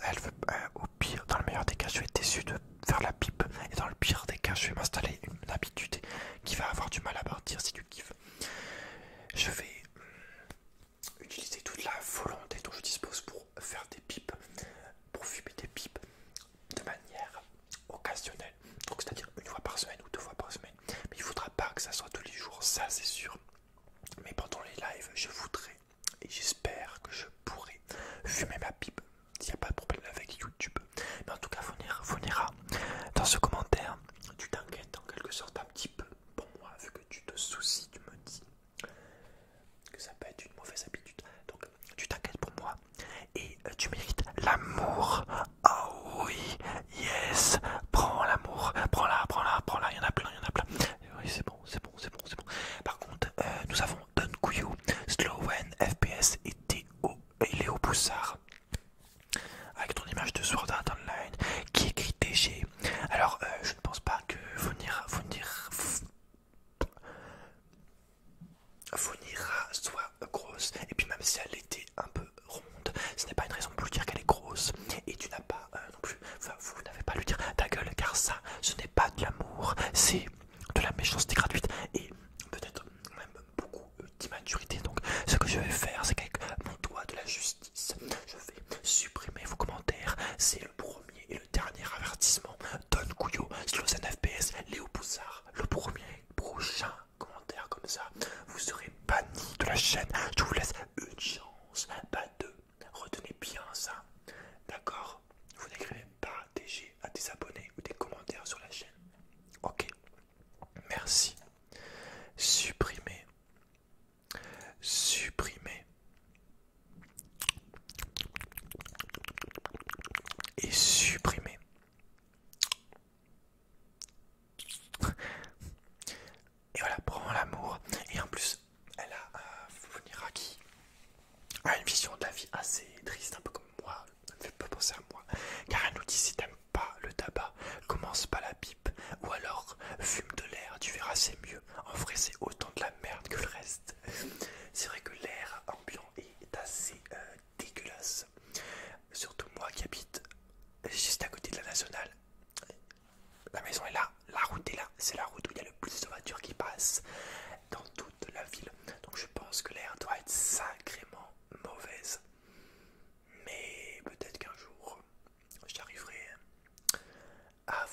elle veut, au pire, dans le meilleur des cas, je vais être déçu de faire la pipe, et dans le pire des cas, je vais m'installer une habitude qui va avoir du mal à partir si tu kiffes. Je vais utiliser toute la volonté dont je dispose pour faire des pipes, pour fumer des pipes de manière occasionnelle. Donc c'est-à-dire 1 fois par semaine ou 2 fois par semaine. Mais il ne faudra pas que ça soit tous les jours, ça c'est sûr. Mais pendant les lives, je voudrais et j'espère que je pourrai fumer ma pipe. Il n'y a pas de problème avec YouTube. Mais en tout cas, Fonira, dans ce commentaire, tu t'inquiètes en quelque sorte un petit peu pour moi, vu que tu te soucies, tu me dis que ça peut être une mauvaise habitude. Donc, tu t'inquiètes pour moi et tu mérites l'amour. Oh oui, yes, prends l'amour, prends-la, prends-la, prends-la, il y en a plein, il y en a plein. Oui, c'est bon, c'est bon, c'est bon, c'est bon. Par contre, nous avons Don Couillou, Slowen, FPS et Théo et Léo Boussard. Avec ton image de Sword Art Online qui écrit TG. Alors, je ne pense pas que Fonira soit grosse. Et puis même si elle était un peu ronde, ce n'est pas une raison pour lui dire qu'elle est grosse. Et tu n'as pas non plus, enfin vous n'avez pas à lui dire ta gueule, car ça, ce n'est pas de l'amour, c'est de la méchanceté gratuite et peut-être même beaucoup d'immaturité. Donc ce que je vais faire, c'est qu'avec mon doigt de la justice, je vais supprimer vos commentaires. C'est le premier et le dernier avertissement. Don Couillot, Slozen FPS, Léo Poussard, le premier prochain commentaire comme ça, vous serez banni de la chaîne. Je vous laisse une chance, pas deux. Retenez bien ça, d'accord? Vous n'écrivez pas TG à des abonnés ou des commentaires sur la chaîne. Ok, merci. Supprimer. Supprimer. Et supprimer. Et voilà, prends l'amour. Et en plus, elle a Fonira qui a une vision de la vie assez triste, un peu comme moi. Elle me fait pas penser à moi. Car elle nous dit si t'aimes pas le tabac, commence pas la pipe. Ou alors fume de l'air, tu verras c'est mieux. En vrai c'est autant de la merde que le reste. C'est vrai que l'air ambiant est assez dégueulasse. Surtout moi qui habite juste à côté de la nationale. La maison est là, place dans toute la ville. Donc je pense que l'air doit être sacrément mauvaise. Mais peut-être qu'un jour, j'arriverai à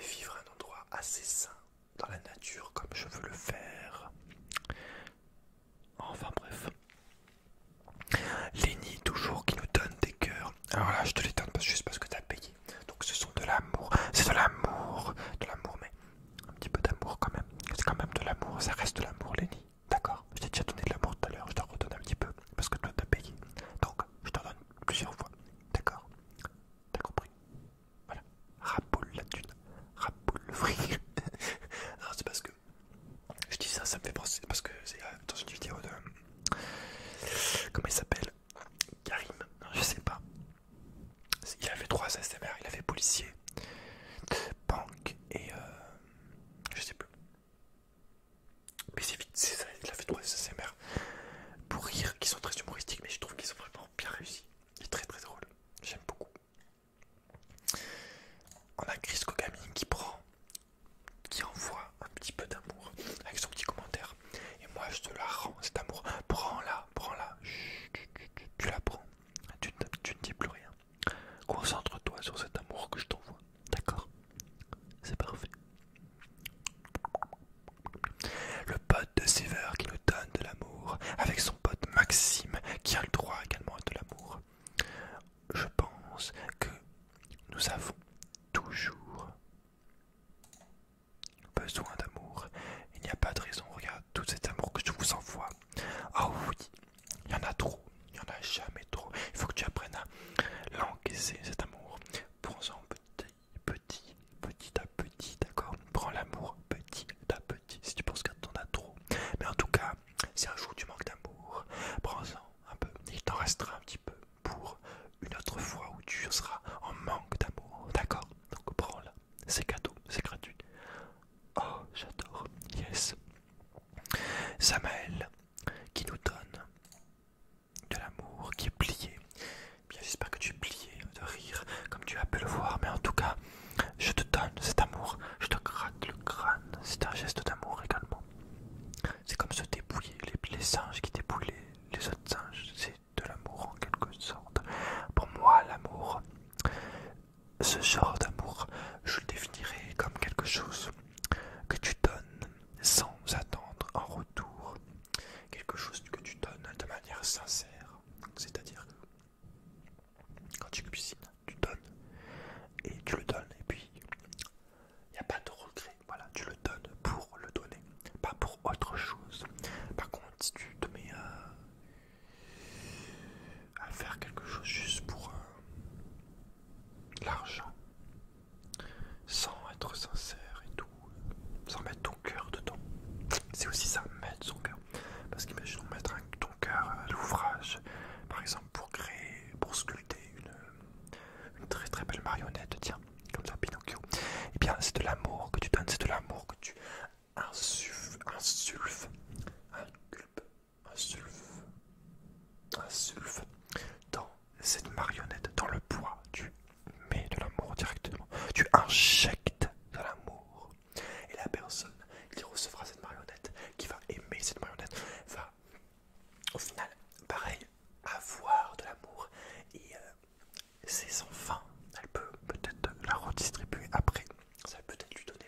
vivre un endroit assez sain dans la nature comme je veux le faire. Enfin bref. Lenny toujours qui nous donne des cœurs. Alors là je te les donne juste parce que tu as payé. Donc ce sont de l'amour. C'est de l'amour. De l'amour mais un petit peu d'amour quand même. C'est quand même de l'amour. Ça reste de l'amour Lenny. D'accord? Je t'ai déjà donné de l'amour tout à l'heure. Je t'en redonne un petit peu. Parce que toi t'as payé. Donc je t'en donne plusieurs fois. D'accord? T'as compris? Voilà. Rapoule la thune. Rapoule le fric. Non c'est parce que je dis ça, ça me fait penser. Parce que c'est dans une vidéo de... Comment il s'appelle? Karim, non, je sais pas. Il avait 3 ASMR, il avait policier, banque et je sais plus. Mais c'est vite, c'est ça, il a fait 3 ASMR pour rire, qui sont très humoristiques, mais je trouve qu'ils sont vraiment bien réussis. Et très très drôle. J'aime beaucoup. On a Chris Kogaming qui envoie un petit peu d'amour avec son petit commentaire. Et moi je te la rends cet amour. Prends-la, prends-la. Tu la prends. Tu ne dis plus rien. Concentre-toi sur cet amour que je t'envoie. D'accord? C'est parfait. Le pote de Sever qui nous donne de l'amour, avec son pote Maxime qui a le droit également de l'amour. Je pense que nous avons toujours besoin d'amour. Il n'y a pas de raison. Regarde tout cet amour que je vous envoie. Oh oui, il y en a trop. Il n'y en a jamais trop. Il faut que tu apprennes à l'encaisser cet amour. Prends-en petit à petit, d'accord? Prends l'amour petit à petit. Si tu penses que t'en as trop. Mais en tout cas, si un jour tu manques d'amour, prends-en un peu. Il t'en restera un petit peu pour une autre fois où tu seras en manque d'amour, d'accord? Donc prends-la. C'est cadeau, c'est gratuit. Oh, j'adore. Yes. Samael qui nous donne de l'amour, qui est plié. Bien, j'espère que tu es plié de rire, comme tu as pu le voir, mais en tout cas, je te donne cet amour, je te gratte le crâne, c'est un geste d'amour également. C'est comme se dépouiller, les singes qui dépouillent les autres singes, c'est de l'amour en quelque sorte. Pour moi, l'amour, ce genre d'amour, je le définirais comme quelque chose que tu donnes sans attendre en retour, quelque chose que tu donnes de manière sincère, c'est-à-dire que quand tu cuisines, tu donnes et tu le donnes et puis il n'y a pas de regret, voilà, tu le donnes pour le donner, pas pour autre chose. Par contre, si tu te mets à faire quelque chose juste pour l'argent, sans être sincère et tout, sans mettre ton cœur dedans, c'est aussi ça, mettre son cœur. Parce qu'imaginons mettre ton cœur à l'ouvrage, par exemple pour sculpter une très très belle marionnette, tiens, comme ça Pinocchio. Eh bien c'est de l'amour que tu donnes, c'est de l'amour que tu insulfes dans cette marionnette, dans le bois, tu mets de l'amour directement, tu injectes de l'amour. Et la personne qui recevra cette marionnette, qui va aimer cette marionnette, va au final, pareil, avoir de l'amour. Et c'est sans fin. Elle peut peut-être la redistribuer après. Ça peut peut-être lui donner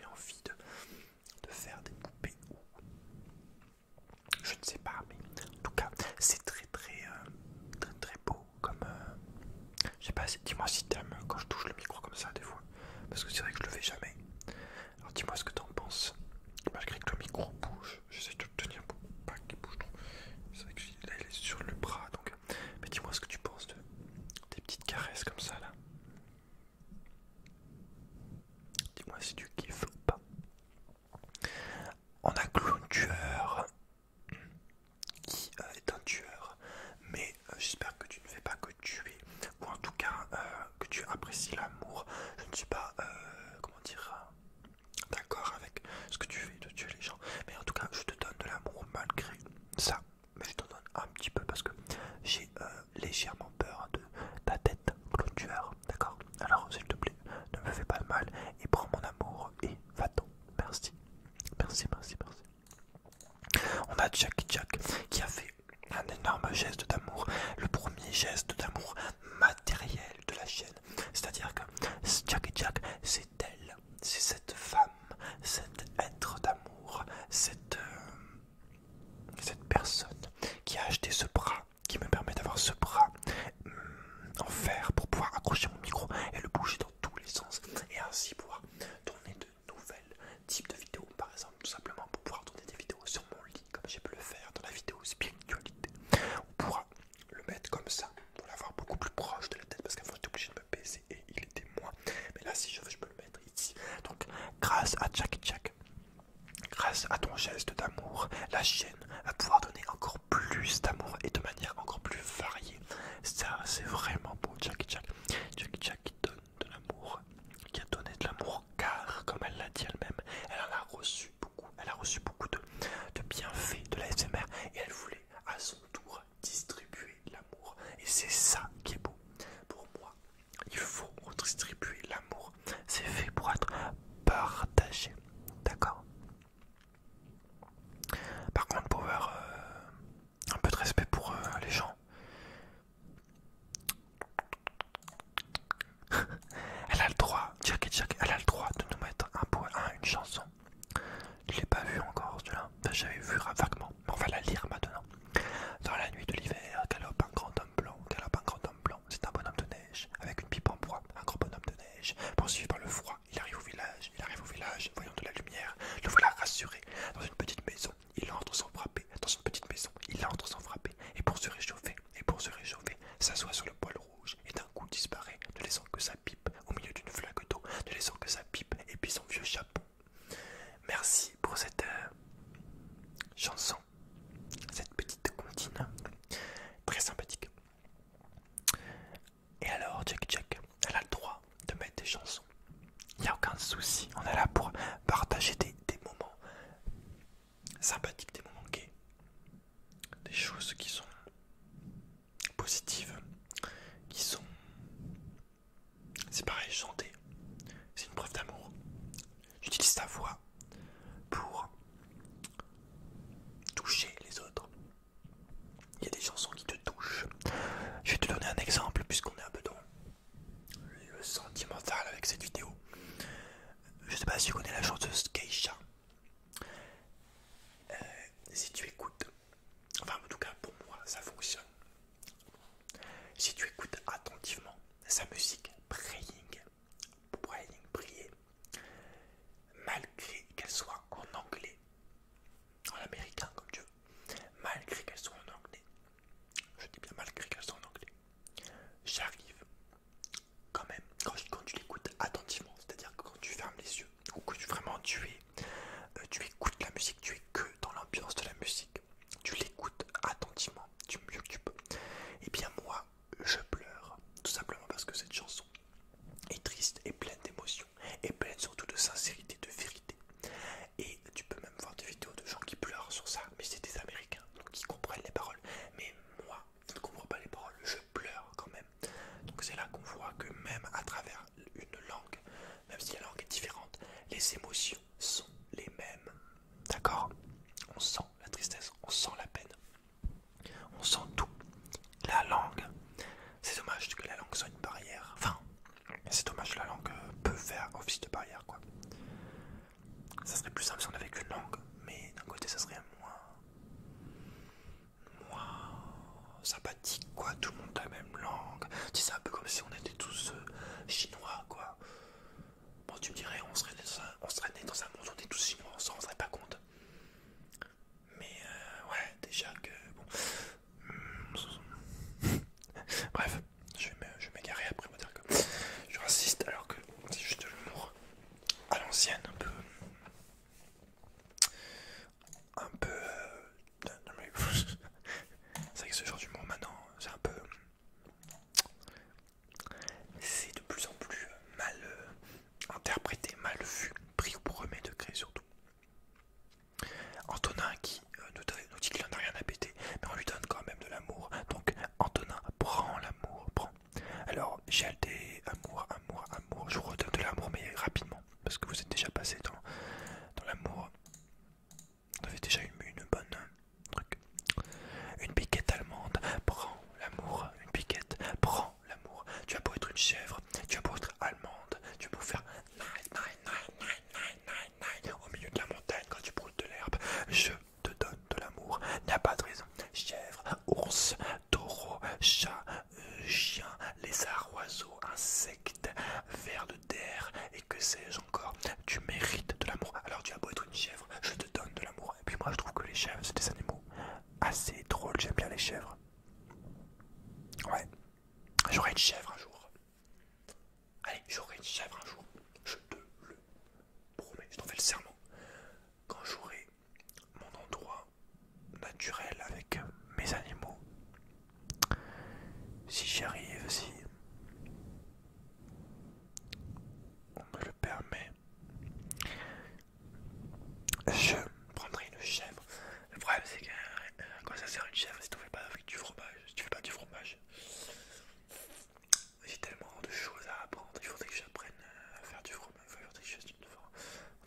grâce à Jack Jack, grâce à ton geste d'amour, la chaîne va pouvoir donner encore plus d'amour et de manière encore plus variée. Ça, c'est vraiment beau, Jack Jack. Jack Jack qui donne de l'amour, qui a donné de l'amour car, comme elle l'a dit elle-même, elle en a reçu beaucoup. Elle a reçu beaucoup de bienfaits de la SMR et elle voulait à son tour distribuer l'amour. Et c'est ça qui est beau. Pour moi, il faut redistribuer l'amour. C'est fait pour être partagé. D'accord? Par contre, pour avoir un peu de respect pour les gens, elle a le droit, Jack et Jack, elle a le droit de nous mettre une chanson. Je l'ai pas vu encore celui-là, enfin, j'avais vu vaguement, mais on va la lire maintenant. Dans la nuit de l'hiver, galope un grand homme blanc, galope un grand homme blanc, c'est un bonhomme de neige, avec une pipe en bois, un grand bonhomme de neige, poursuivi par le froid, il arrive au village, voyant de la lumière, le voilà rassuré, dans une petite maison, il entre sans frapper, dans une petite maison, il entre sans frapper, et pour se réchauffer, s'assoit sur le poêle rouge, et d'un coup disparaît, ne laissant que sa pipe, au milieu d'une flaque d'eau, ne laissant que sa pipe, et puis son vieux chapeau. Merci pour cette chanson, cette petite comptine, très sympathique. Et alors, Jack Jack, elle a le droit de mettre des chansons. Il n'y a aucun souci, on est là pour partager des moments sympathiques, des moments gays, des choses qui sont positives, qui sont... C'est pareil, chanter, c'est une preuve d'amour. J'utilise ta voix pour toucher les autres. Il y a des chansons qui te touchent. Je vais te donner un exemple puisqu'on est un peu dans le sentimental avec cette vidéo. Je sais pas si tu connais la chanteuse Keisha. Si tu écoutes, enfin en tout cas pour moi ça fonctionne. Si tu écoutes attentivement sa musique Praying, prier, malgré qu'elle soit en anglais, en américain comme Dieu, malgré qu'elle soit en anglais, je dis bien malgré qu'elle soit en anglais, j'arrive quand même, quand tu l'écoutes attentivement, c'est-à-dire que quand tu fermes les yeux, ou que tu écoutes la musique, tu es que dans l'ambiance de la musique, tu l'écoutes attentivement, du mieux que tu peux, et bien moi, je pleure, tout simplement parce que cette chanson est triste et pleine d'émotions, et pleine surtout de sincérité, de vérité. Et tu peux même voir des vidéos de gens qui pleurent sur ça, mais c'est des Américains, donc ils comprennent les paroles. Mais moi, je ne comprends pas les paroles, je pleure quand même. Donc c'est là qu'on voit que même à travers une langue, même si la langue est différente, les émotions sont les mêmes. D'accord? On sent la tristesse, on sent la peine, on sent tout. La langue, c'est dommage que la langue soit une barrière. Enfin, c'est dommage que la langue peut faire office de barrière, quoi. Ça serait plus simple si on avait qu'une langue, mais d'un côté ça serait moins sympathique, quoi. Tout le monde a la même langue. C'est un peu comme si on était tous chinois, quoi. Bon, tu me dirais, on serait né dans un monde où on est tous chinois, on s'en rendrait pas compte. Mais ouais, déjà que bon. Bref, je vais m'égarer après, on va dire que je raciste alors que c'est juste de l'humour à l'ancienne, un peu. Non, mais c'est vrai que ce genre d'humour maintenant, c'est un peu. C'est de plus en plus mal interprété, mal vu, pris au premier degré surtout. Antonin qui nous dit qu'il n'en a rien à péter, mais on lui donne quand même de l'amour. Donc Antonin, prends l'amour, prends. Alors j'ai des amour. Je vous redonne de l'amour, mais rapidement, parce que vous êtes déjà passé dans l'amour. Vous avez déjà eu une bonne truc. Une piquette allemande, prends l'amour. Une piquette, prends l'amour. Tu as beau être une chèvre, tu as beau être allemande, tu as beau faire au milieu de la montagne quand tu brûles de l'herbe, je te donne de l'amour. Il n'y a pas de raison. Chèvre, ours, taureau, chat, chien, lézard, oiseau, insecte, vers de terre et que sais-je encore. Tu mérites de l'amour. Alors tu as beau être une chèvre, je te donne de l'amour. Et puis moi je trouve que les chèvres c'est des animaux assez drôles. J'aime bien les chèvres. Ouais. J'aurai une chèvre un jour. Allez, j'aurai une chèvre un jour. Je te le promets, je t'en je prendrai une chèvre. Le problème c'est que quoi ça sert une chèvre si tu fais pas avec du fromage, si tu fais pas du fromage. J'ai tellement de choses à apprendre, il faudrait que j'apprenne à faire du fromage, il faudrait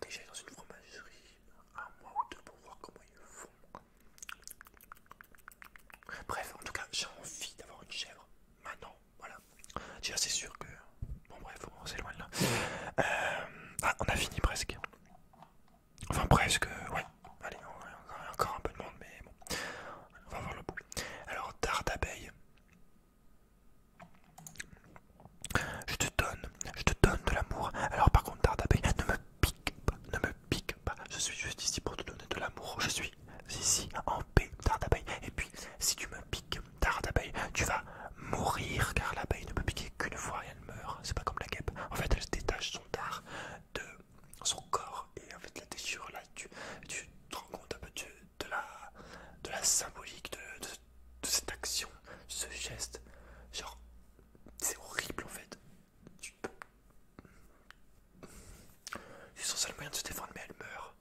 que j'aille dans une fromagerie un mois ou deux pour voir comment ils le font. Bref, en tout cas, j'ai envie d'avoir une chèvre maintenant, voilà. Déjà c'est sûr que... Bon bref, on s'éloigne là. Ah, on a fini presque. Enfin presque, ouais. Allez, on a encore un peu de monde, mais bon. On va voir le bout. Alors, dard d'abeille. Je te donne de l'amour. Alors par contre, dard d'abeille, ne me pique pas, ne me pique pas. Je suis juste ici pour te donner de l'amour. Je suis ici en paix, dard d'abeille. Et puis, si tu me piques, dard d'abeille, tu vas mourir car l'abeille ne peut piquer qu'une fois et elle meurt. C'est pas comme la guêpe. En fait, elle se détache son dard de son corps et en fait la déchire là. Tu te rends compte un peu de la symbolique de cette action, ce geste. Genre, c'est horrible en fait. C'est son seul moyen de se défendre, mais elle meurt.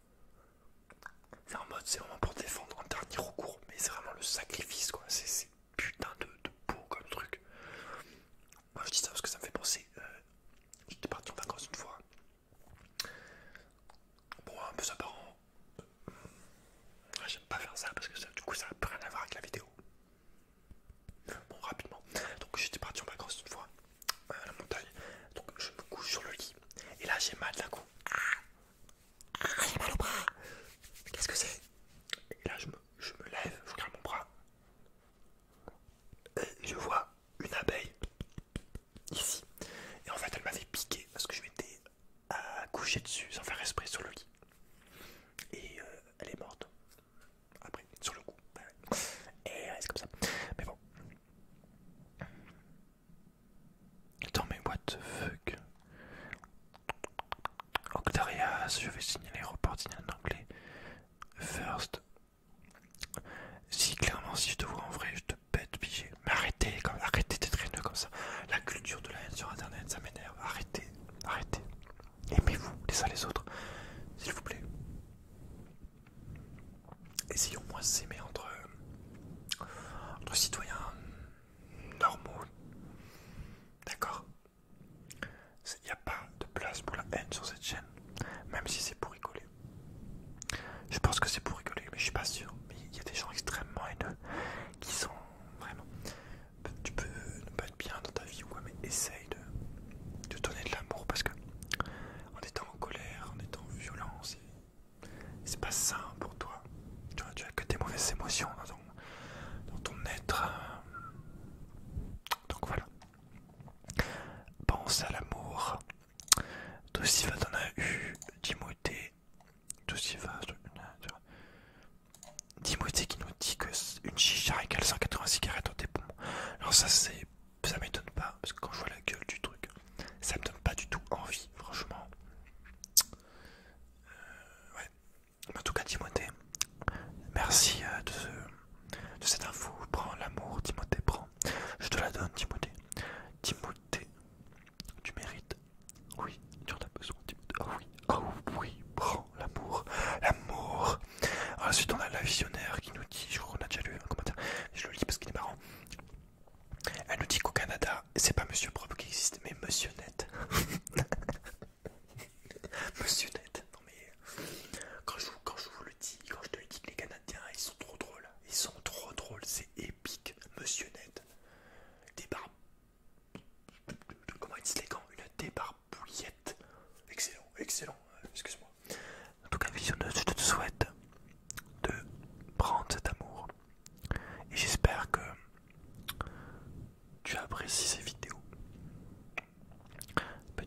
C'est en mode, c'est vraiment pour défendre en dernier recours, mais c'est vraiment le sacrifice quoi. C'est putain de beau comme truc. Moi je dis ça parce que ça me fait penser. J'étais parti en vacances une fois. Bon, un peu ça part en. J'aime pas faire ça parce que ça, du coup ça n'a plus rien à voir avec la vidéo. Bon, rapidement. Donc j'étais parti en vacances une fois à la montagne. Donc je me couche sur le lit. Et là j'ai mal d'un coup. J'ai mal au bras. Mais qu'est-ce que c'est? Et là je me lève, je regarde mon bras. Et je vois une abeille ici. Et en fait elle m'avait piqué parce que je m'étais couché dessus sans faire exprès sur le lit. Et elle est morte. Après, sur le coup. Et c'est comme ça. Mais bon. Attends, mais what the fuck? Octarias, je vais signaler, report signal en anglais. First. Si clairement, si je te vois en vrai, je te pète pigé. Mais arrêtez d'être haineux comme ça. La culture de la haine sur internet, ça m'énerve. Arrêtez. Aimez-vous les uns les autres, s'il vous plaît. Essayons moins de s'aimer entre citoyens normaux. D'accord? Il n'y a pas de place pour la haine sur cette chaîne, même si c'est pour rigoler. Je pense que c'est pour rigoler, mais je suis pas sûr. Mais il y a des gens extrêmement haineux qui sont vraiment... Tu peux ne pas être bien dans ta vie ou quoi, mais essaye de donner de l'amour parce que en étant en colère, en étant violent, c'est pas sain pour toi. Tu as que des mauvaises émotions dans ton être. Donc voilà. Pense à l'amour. Dosiva t'en as eu. Timothée. Dosiva. Timothée qui nous dit que une chicha égale 180 cigarettes dans tes poumons. Alors ça m'étonne pas parce que quand je vois la gueule du truc, ça me donne pas du tout envie, franchement. Ouais. En tout cas, Timothée, merci de cette info. Prends l'amour, Timothée, prends. Je te la donne, Timothée. Timothée, tu mérites. Oui, tu en as besoin, Timothée. Oh oui, prends l'amour. L'amour. Ensuite, on a la visionnaire qui nous dit, je crois qu'on a déjà lu un commentaire, je le lis parce qu'il est marrant. Elle nous dit qu'au Canada, c'est pas Monsieur Propre qui existe, mais Monsieur Net. Monsieur Net. Non mais quand je vous le dis, quand je te le dis que les Canadiens, ils sont trop drôles. Ils sont trop drôles, c'est épique. Monsieur Net. Comment ils disent les gants? Une débarbouillette. Excellent. Excuse-moi. En tout cas, visionneuse, je te souhaite de prendre cet amour. Et j'espère que tu apprécies ces vidéos. Les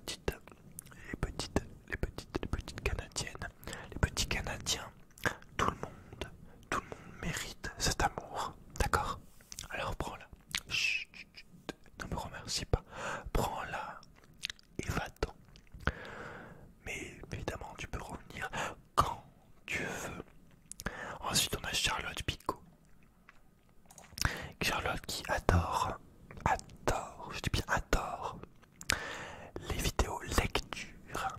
petites canadiennes, les petits canadiens, tout le monde mérite cet amour. D'accord? Alors prends-la. Chut, ne me remercie pas. Prends-la et va-t'en. Mais évidemment, tu peux revenir quand tu veux. Ensuite, on a Charlotte Picot. Charlotte qui adore, je dis bien adore, les vidéos lecture.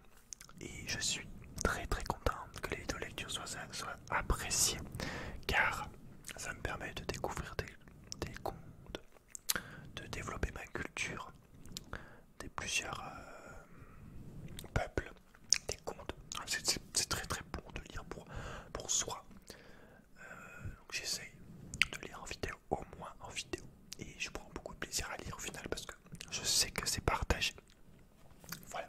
Et je suis très content que les vidéos lecture soit apprécié, car ça me permet de découvrir des contes, de développer ma culture, des plusieurs peuples, des contes. C'est très très bon de lire pour soi. Donc j'essaye de lire en vidéo, au moins en vidéo. Et je prends beaucoup de plaisir à lire au final parce que je sais que c'est partagé. Voilà.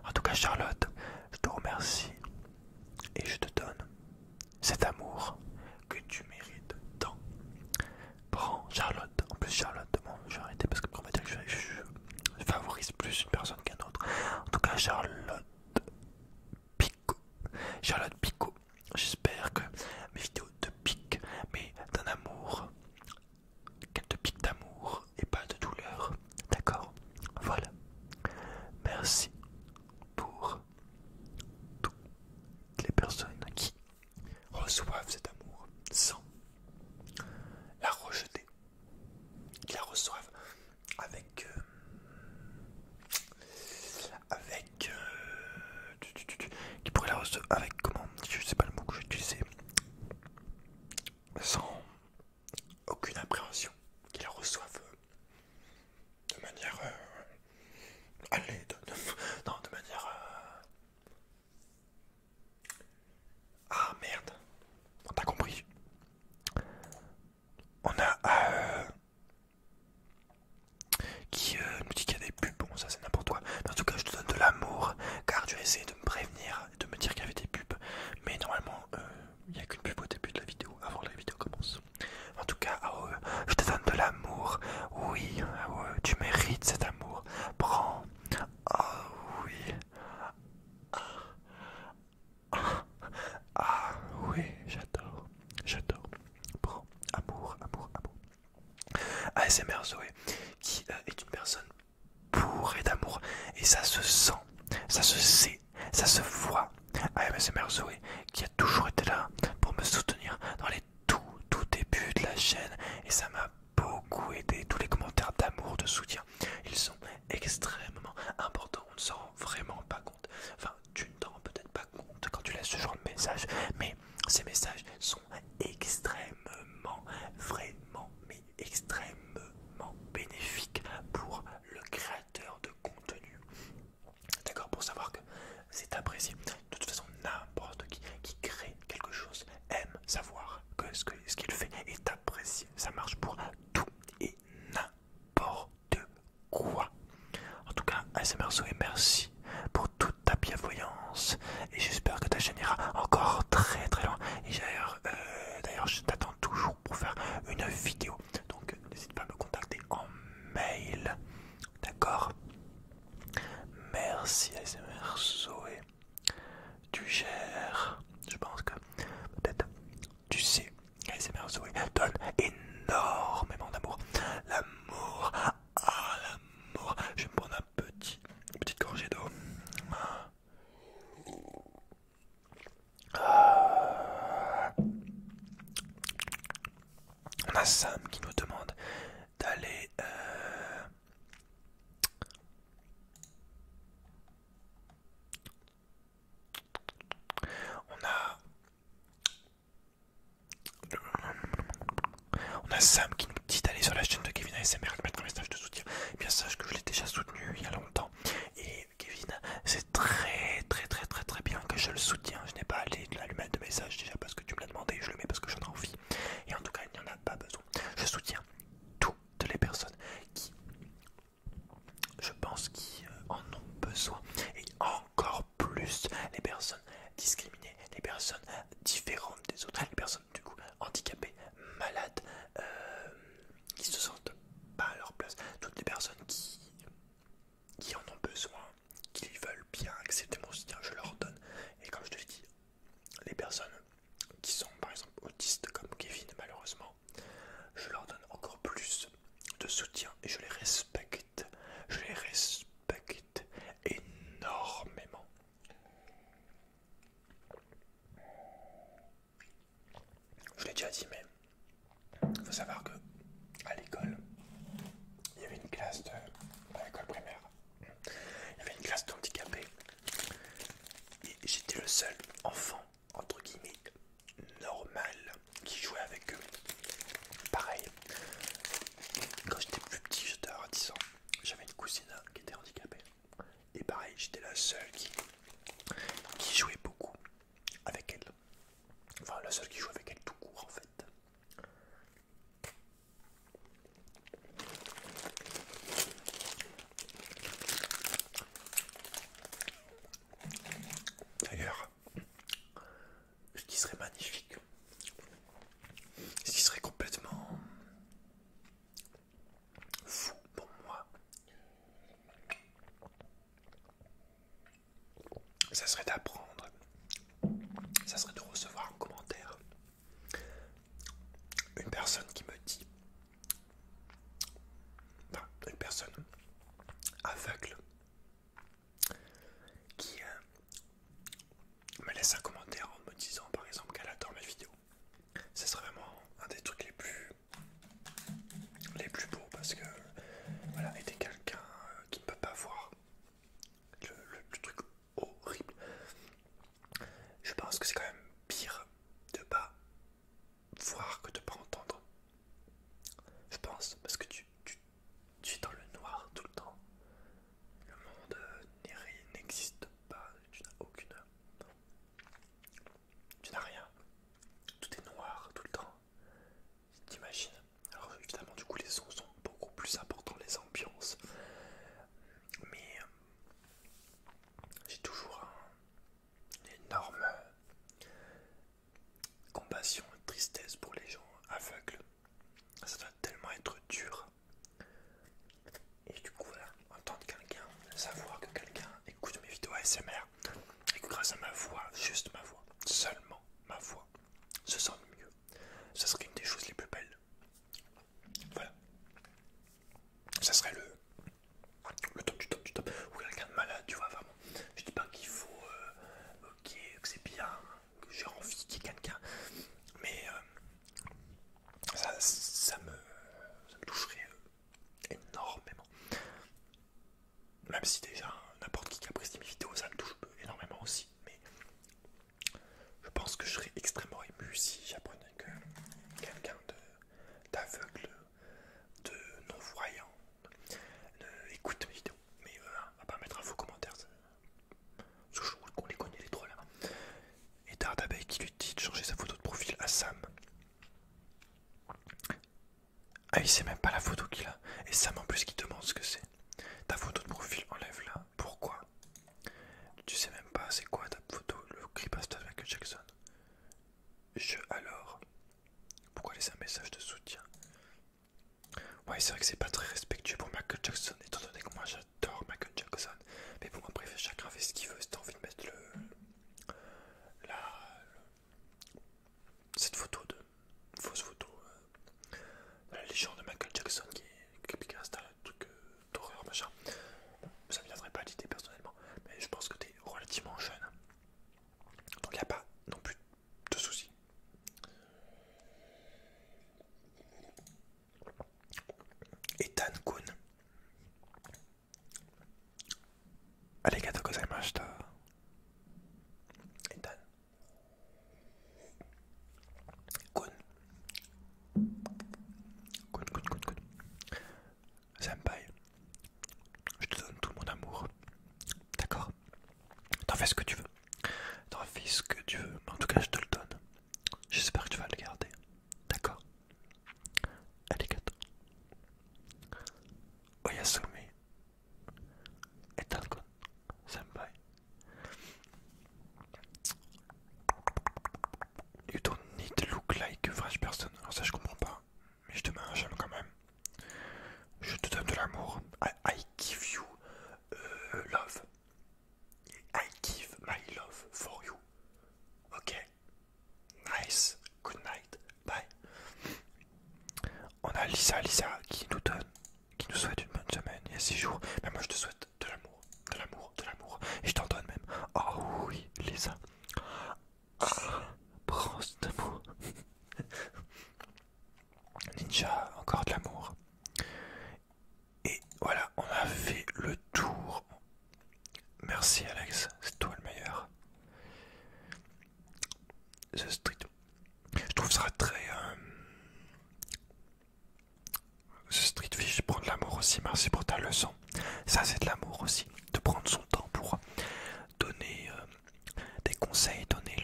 En tout cas, Charlotte, je te remercie et je te donne cet amour que tu mérites tant. Prends Charlotte. En plus, Charlotte, bon, je vais arrêter parce que on va dire que je favorise plus une personne qu'un autre. En tout cas, Picot. Charlotte Picot. J'espère que mes vidéos te piquent, mais d'un amour, qu'elles te piquent d'amour et pas de douleur. D'accord? Voilà. Merci pour toutes les personnes qui reçoivent cet amour sans la rejeter, qui la reçoivent avec qui pourrait la recevoir avec comment, je sais pas le mot que j'utilisais, sans aucune appréhension, qui la reçoivent de manière allez, non, de manière ah merde, on t'a compris. On a qui nous dit qu'il y a des pubs, bon ça c'est n'importe quoi, mais en tout cas je te donne de l'amour car tu as essayé de me prévenir, de me dire qu'il y avait des pubs, mais normalement il n'y a qu'une pub au début de la vidéo, avant que la vidéo commence. En tout cas, je te donne de l'amour, oui, tu mérites cet amour, prends, oh oui, ah oui, j'adore, prends, amour. ASMR Zoé, qui est une personne bourrée d'amour, et ça se sent, ça se sait, ça se voit. ASMR Zoé, qui a toujours été là pour me soutenir dans les tout débuts de la chaîne, et ça m'a beaucoup aidé. Tous les commentaires d'amour, de soutien, ils sont extrêmement importants. On ne s'en rend vraiment pas compte. Enfin, tu ne t'en rends peut-être pas compte quand tu laisses ce genre de message, mais ces messages sont extrêmement, vraiment, mais extrêmement bénéfiques pour le créateur de contenu. D'accord, pour savoir que c'est apprécié. De toute façon, n'importe qui crée quelque chose aime savoir que ce qu'il fait est apprécié. Ça marche pour tout et n'importe quoi. En tout cas, ASMR Zoé, merci pour toute ta bienveillance et j'espère que ta chaîne ira encore très très loin. Et d'ailleurs, je t'attends toujours pour faire une vidéo. Donc, n'hésite pas à me contacter en mail. D'accord? Merci ASMR Zoé. Tu gères. Je pense que peut-être tu sais qu'ASMR Zoé donne énormément d'amour. L'amour. Ah, l'amour. Je vais me prendre une petite gorgée d'eau. On a Sam qui nous demande d'aller on a Sam qui nous dit d'aller sur la chaîne de Kevin ASMR, de mettre un message de soutien. Et bien sache que je l'ai déjà soutenu il y a longtemps. Et Kevin, c'est très bien que je le soutiens. Je n'ai pas à lui mettre de message déjà parce que tu me l'as demandé. Je le mets parce que j'en ai envie. Et en tout cas, il n'y en a pas besoin. Je soutiens toutes les personnes qui, je pense, qui en ont besoin. Et encore plus les personnes discriminées, les personnes différentes des autres, les personnes du coup handicapées, malades, qui se sentent pas à leur place, toutes les personnes qui en ont besoin, qui veulent bien accepter mon soutien, je leur donne. Et comme je te l'ai dit, les personnes qui sont par exemple autistes comme Kevin, malheureusement, je leur donne encore plus de soutien et je les respecte énormément. Je l'ai déjà dit, mais il faut savoir que à l'école, il y avait une classe personne qui me dit, enfin, une personne aveugle qui me laisse un commentaire en me disant par exemple qu'elle adore mes vidéos. Ce serait vraiment un des trucs les plus beaux parce que voilà, aider quelqu'un qui ne peut pas voir le truc horrible. Je pense que c'est quand même pire de pas voir que de pas entendre. Je pense parce que tu es dans le noir tout le temps. Le monde n'existe pas, tu n'as rien. Tout est noir tout le temps. T'imagines? Alors évidemment du coup les sons sont beaucoup plus importants, les ambiances. Mais j'ai toujours une énorme compassion et tristesse pour les gens aveugles. Ça doit tellement être dur. Et du coup voilà, entendre quelqu'un, savoir que quelqu'un écoute mes vidéos ASMR et que grâce à ma voix, juste ma voix, seulement ma voix, se sent mieux. Ça serait une des choses les plus belles. Voilà. Ça serait le top du top du top. Ou quelqu'un de malade, tu vois, vraiment. Je dis pas qu'il faut, que c'est bien, que j'ai envie qu'il y ait quelqu'un. Mais ça me toucherait énormément. Même si déjà, n'importe qui apprécie mes vidéos, ça me touche énormément aussi. Mais je pense que je serais extrêmement ému si j'apprenais que quelqu'un d'aveugle, de non-voyant, écoute mes vidéos. Mais on va pas mettre un faux commentaire. Parce qu'on les connaît les trolls là. Et Dardabeille qui lui dit de changer sa photo de profil à Sam. Ah, il sait même pas la photo qu'il a. Et Sam en plus qui demande ce que c'est. Ta photo de profil, enlève-la. Pourquoi? Tu sais même pas c'est quoi ta photo, le creepypasta de Michael Jackson. Alors, pourquoi laisser un message de soutien? Ouais, c'est vrai que c'est pas très respectueux pour Michael Jackson, étant donné que moi j'adore Michael Jackson. Mais bon, après, chacun fait ce qu'il veut. Si t'as envie de mettre cette photo fausse photo de la légende de Michael Jackson qui est un truc d'horreur, machin, ça me viendrait pas à l'idée personnellement. Mais je pense que t'es relativement jeune. Donc y a pas non plus de soucis. Ethan Kun. Arigatou gozaimashita. Ethan Kun. Kun. Senpai. Je te donne tout mon amour. D'accord? T'en fais ce que tu veux. T'en fais ce que tu veux. Mais en tout cas, je te le donne. J'espère que tu vas le garder. D'accord? Arigato. Oyasumi. Etan-kun. Senpai. You don't need to look like a French person. Alors ça je comprends pas. Mais je te mets un j'aime quand même. Je te donne de l'amour. I give you love. I give my love for you. Ok. Nice. Good night. Bye. On a Lisa qui nous souhaite une bonne semaine. Il y a 6 jours. Mais moi je te souhaite de l'amour. De l'amour. De l'amour. Et je t'en donne même. Oh oui, Lisa. Prends cet amour. Ninja, encore de l'amour. Et voilà, on a fait le tour. Merci Alex, c'est toi le meilleur. The Street. Je trouve ça très... The Street Fish prend de l'amour aussi, merci pour ta leçon. Ça c'est de l'amour aussi, de prendre son temps pour donner des conseils, donner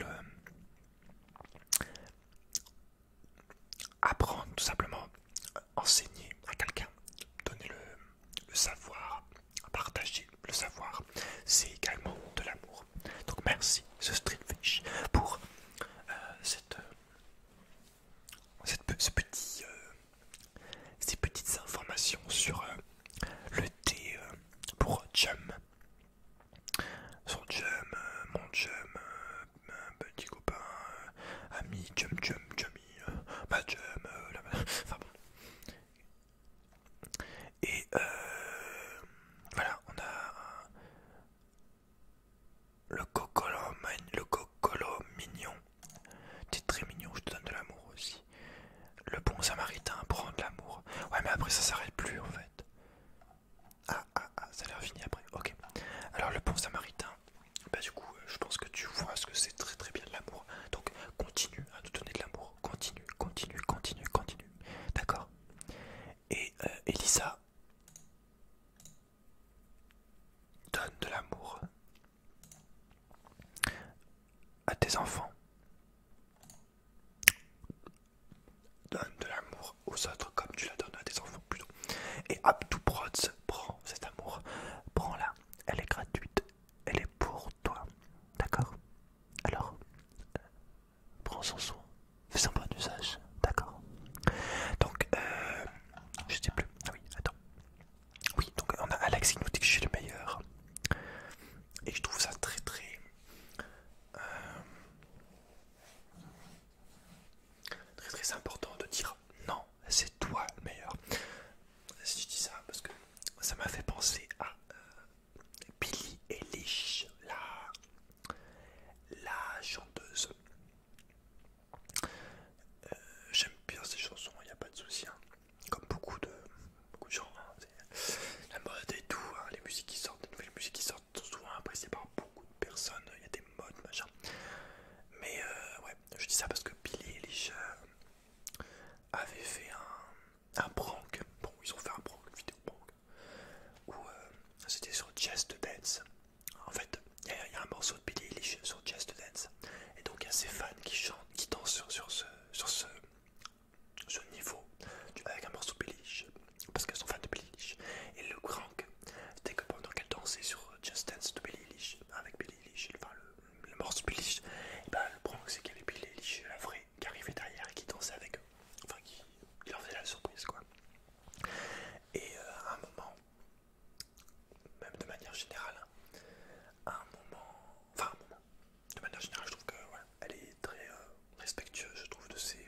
apprendre tout simplement, enseigner à quelqu'un, donner le savoir, partager le savoir, c'est également de l'amour. Donc merci The Street Fish pour ces petites informations sur le thé pour Jum. Son Jum, mon Jum, petit copain, ami, Jummy, ma Jum, tes enfants. Donne de l'amour aux autres comme tu la donnes à tes enfants plutôt. Et Abdou Prods prend cet amour, prends-la, elle est gratuite, elle est pour toi, d'accord? Alors, prends-en soin, fais un bon usage, d'accord? Donc, je sais plus, ah oui, attends. Oui, donc on a Alex qui nous dit que je suis le meilleur. Et je trouve ça très très... très très important de dire non, c'est toi le meilleur. Si je dis ça parce que ça m'a fait penser à Billie Eilish, la chanteuse. J'aime bien ces chansons, il n'y a pas de souci. Hein. Comme beaucoup de gens, hein. La mode et tout, hein. Les musiques qui sortent, les nouvelles musiques qui sortent sont souvent appréciées par beaucoup de personnes. Il y a des modes, machin. Mais ouais, je dis ça parce que Billie Eilish avait fait un prank. Bon, ils ont fait un prank, une vidéo prank, où c'était sur Just Dance. En fait, il y a un morceau de Billie Eilish sur Just Dance. Et donc il y a ses fans qui chantent, qui dansent sur ce niveau avec un morceau de Billie Eilish. Parce qu'elles sont fans de Billie Eilish. Et le prank, c'était que pendant qu'elle dansait sur Just Dance de Billie Eilish, avec Billie Eilish, enfin le morceau de Billie Eilish, et ben le prank c'est qu'il y avait Billie Eilish, la vraie, qui arrivait derrière et qui dansait avec eux. Enfin, qui leur faisait la surprise quoi. Et à un moment, même de manière générale, de manière générale, je trouve que voilà, elle est très respectueuse, je trouve, de ses.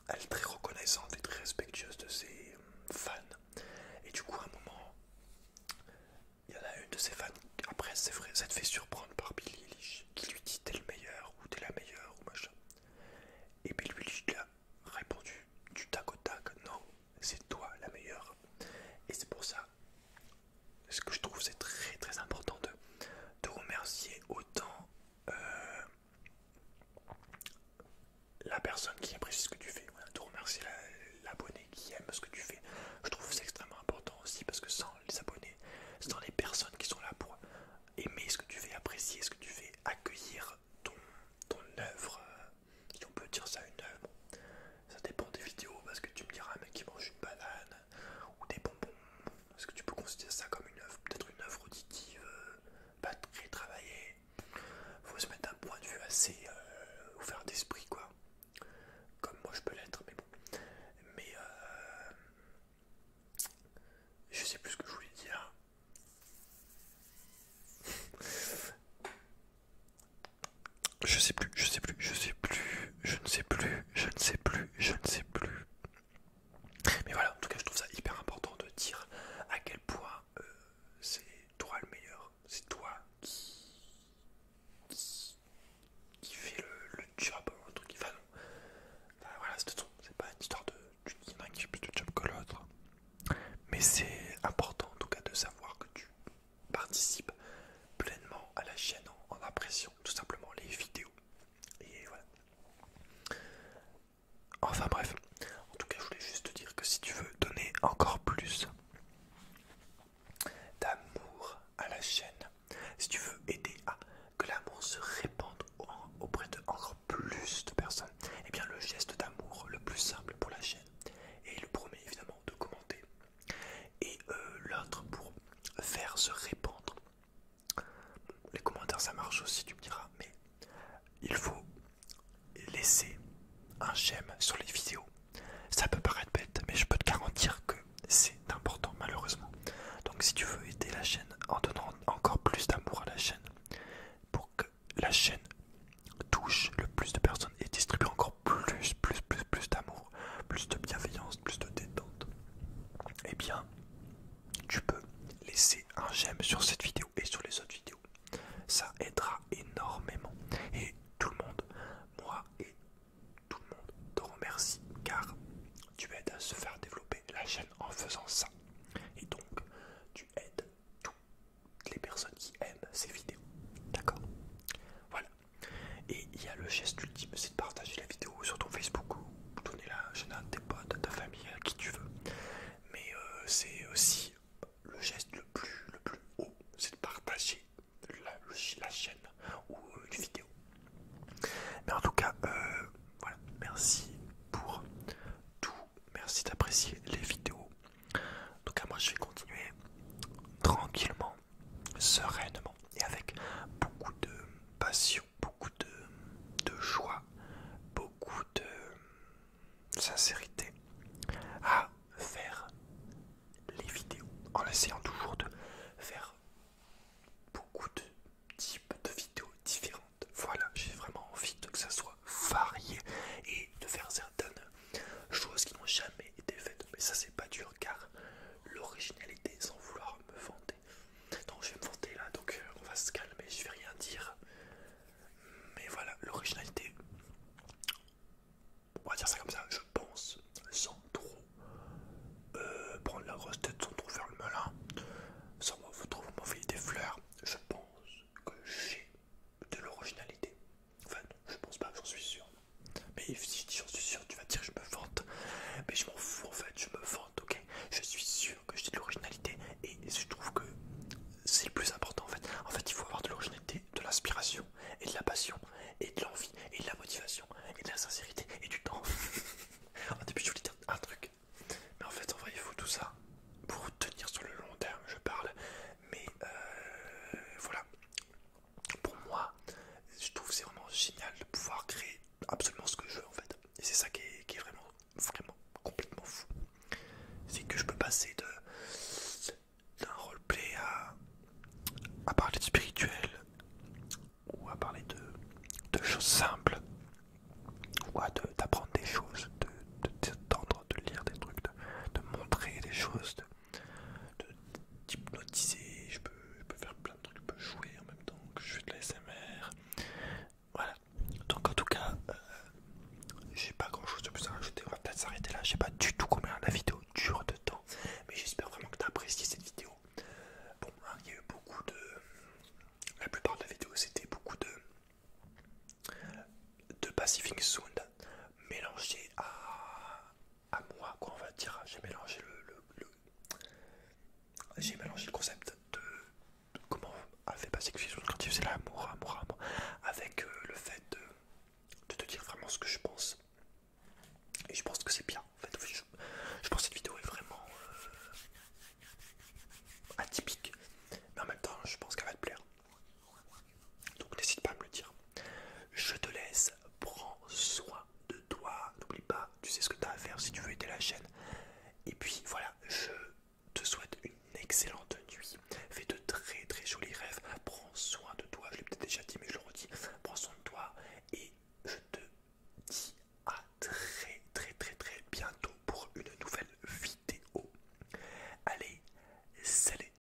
Elle est très reconnaissante et très respectueuse de ses fans. Et du coup, à un moment, il y en a une de ses fans, après, c'est vrai, ça te fait surprendre par Billie Eilish, qui lui dit t'es le meilleur, ou t'es la meilleure, ou machin. Et Billie Eilish lui a répondu du tac au tac, non, c'est toi la meilleure. Et c'est pour ça, ce que je trouve c'est très très important de remercier autant la personne qui apprécie ce que tu fais, voilà, de remercier l'abonné qui aime ce que tu fais. Je trouve que c'est extrêmement important aussi parce que sans les abonnés, sans les personnes qui sont là pour aimer ce que tu fais, apprécier ce que tu fais, accueillir ton œuvre, si on peut dire ça une œuvre, ça dépend des vidéos parce que tu me diras un mec qui mange une banane ou des bonbons, est-ce que tu peux considérer ça comme une œuvre, peut-être une œuvre auditive, pas très travaillée, faut se mettre d'un point de vue assez ouvert d'esprit quoi, comme moi je peux l'être, mais bon, mais je sais plus ce que je voulais dire. Je sais plus, je sais plus, je sais plus, je ne sais plus, je ne sais plus, je ne sais plus. Mais voilà, en tout cas, je trouve ça hyper important de dire à quel point c'est toi le meilleur, c'est toi qui fait le job, un truc qui va non. Enfin, voilà, c'est pas une histoire de. Il y en a qui fait plus de job que l'autre. Mais c'est important en tout cas de savoir que tu participes pleinement à la chaîne en appréciant tout simplement les vidéos. Et voilà. Enfin bref, en tout cas je voulais juste te dire que si tu veux donner encore plus d'amour à la chaîne, si tu veux aider à que l'amour se répande auprès de encore plus de personnes, et bien le geste d'amour le plus simple pour la chaîne est le premier évidemment de commenter, et l'autre pour faire se répandre. Les commentaires ça marche aussi, tu me diras, mais il faut laisser un j'aime sur les vidéos. Ça peut paraître bête, mais je peux te garantir que c'est important malheureusement. Donc si tu veux aider la chaîne en donnant encore plus d'amour à la chaîne, pour que la chaîne touche le plus de personnes et distribue encore plus d'amour, plus de bienveillance, plus de détente, eh bien tu peux laisser un j'aime sur cette vidéo et sur les autres vidéos. Ça aidera énormément. Et tout le monde, moi et tout le monde te remercie car tu aides à se faire développer la chaîne en faisant ça. Et donc, tu aides toutes les personnes qui aiment ces vidéos. D'accord? Voilà. Et il y a le geste ultime, c'est de partager la vidéo sur ton Facebook ou donner la chaîne à tes potes, à ta famille, à qui tu veux. Mais c'est aussi le geste le plus haut, c'est de partager la chaîne ou d'une vidéo. Mais en tout cas, voilà, merci pour tout, merci d'apprécier les vidéos. En tout cas, moi je vais continuer tranquillement, sereinement et avec beaucoup de passion, beaucoup de joie, beaucoup de sincérité à faire les vidéos en essayant toujours de faire beaucoup de types de vidéos différentes. Voilà, j'ai vraiment envie que ça soit varié et de faire certaines choses qui n'ont jamais été faites. Mais ça, c'est pas dur car l'originalité, sans vouloir me vanter. Donc, je vais me vanter là, donc on va se calmer, je vais rien dire. Mais voilà, l'originalité, on va dire ça comme ça, je pense, sans trop prendre la grosse tête, sans trop faire le malin, sans trop m'envoyer des fleurs. Je pense que j'ai de l'originalité. Enfin non, je pense pas, j'en suis sûr. Mais si j'en suis sûr, tu vas dire que je me vante. Mais je m'en fous en fait, je me vante, ok. Je suis sûr que j'ai de l'originalité et je trouve que c'est le plus important en fait. En fait, il faut avoir de l'originalité, de l'inspiration et de la passion et de l'envie et de la motivation et de la sincérité et du temps. Au début, je voulais dire un truc, mais en fait, en vrai, il faut tout ça pour tenir sur le long terme. Je parle, mais voilà. Pour moi, je trouve que c'est vraiment génial de pouvoir créer absolument ce que je veux en fait. Et c'est ça qui est vraiment, vraiment complètement fou. C'est que je peux passer d'un roleplay à parler de spirituel ou à parler de choses simples ou à d'apprendre des choses, d'entendre, de lire des trucs, de montrer des choses, d'hypnotiser. Je peux faire plein de trucs, je peux jouer en même temps que je fais de la SMR. Voilà. Donc en tout cas, j'ai pas grand chose de plus à rajouter. On va peut-être s'arrêter là. Je sais pas du tout combien la vidéo dure de temps, mais j'espère vraiment que tu as apprécié cette vidéo. Bon, hein, il y a eu beaucoup de. La plupart de la vidéo, c'était beaucoup de Pacific Sound mélangé à moi, quoi, on va dire. J'ai mélangé le concept de comment a fait Pacific Sound quand il faisait l'amour, amour, avec le fait de te dire vraiment ce que je pense. Et je pense que c'est bien. En fait, je pense que cette vidéo est vraiment atypique. Mais en même temps, je pense qu'elle va te plaire. Donc n'hésite pas à me le dire. Je te laisse. Prends soin de toi. N'oublie pas, tu sais ce que tu as à faire si tu veux aider la chaîne.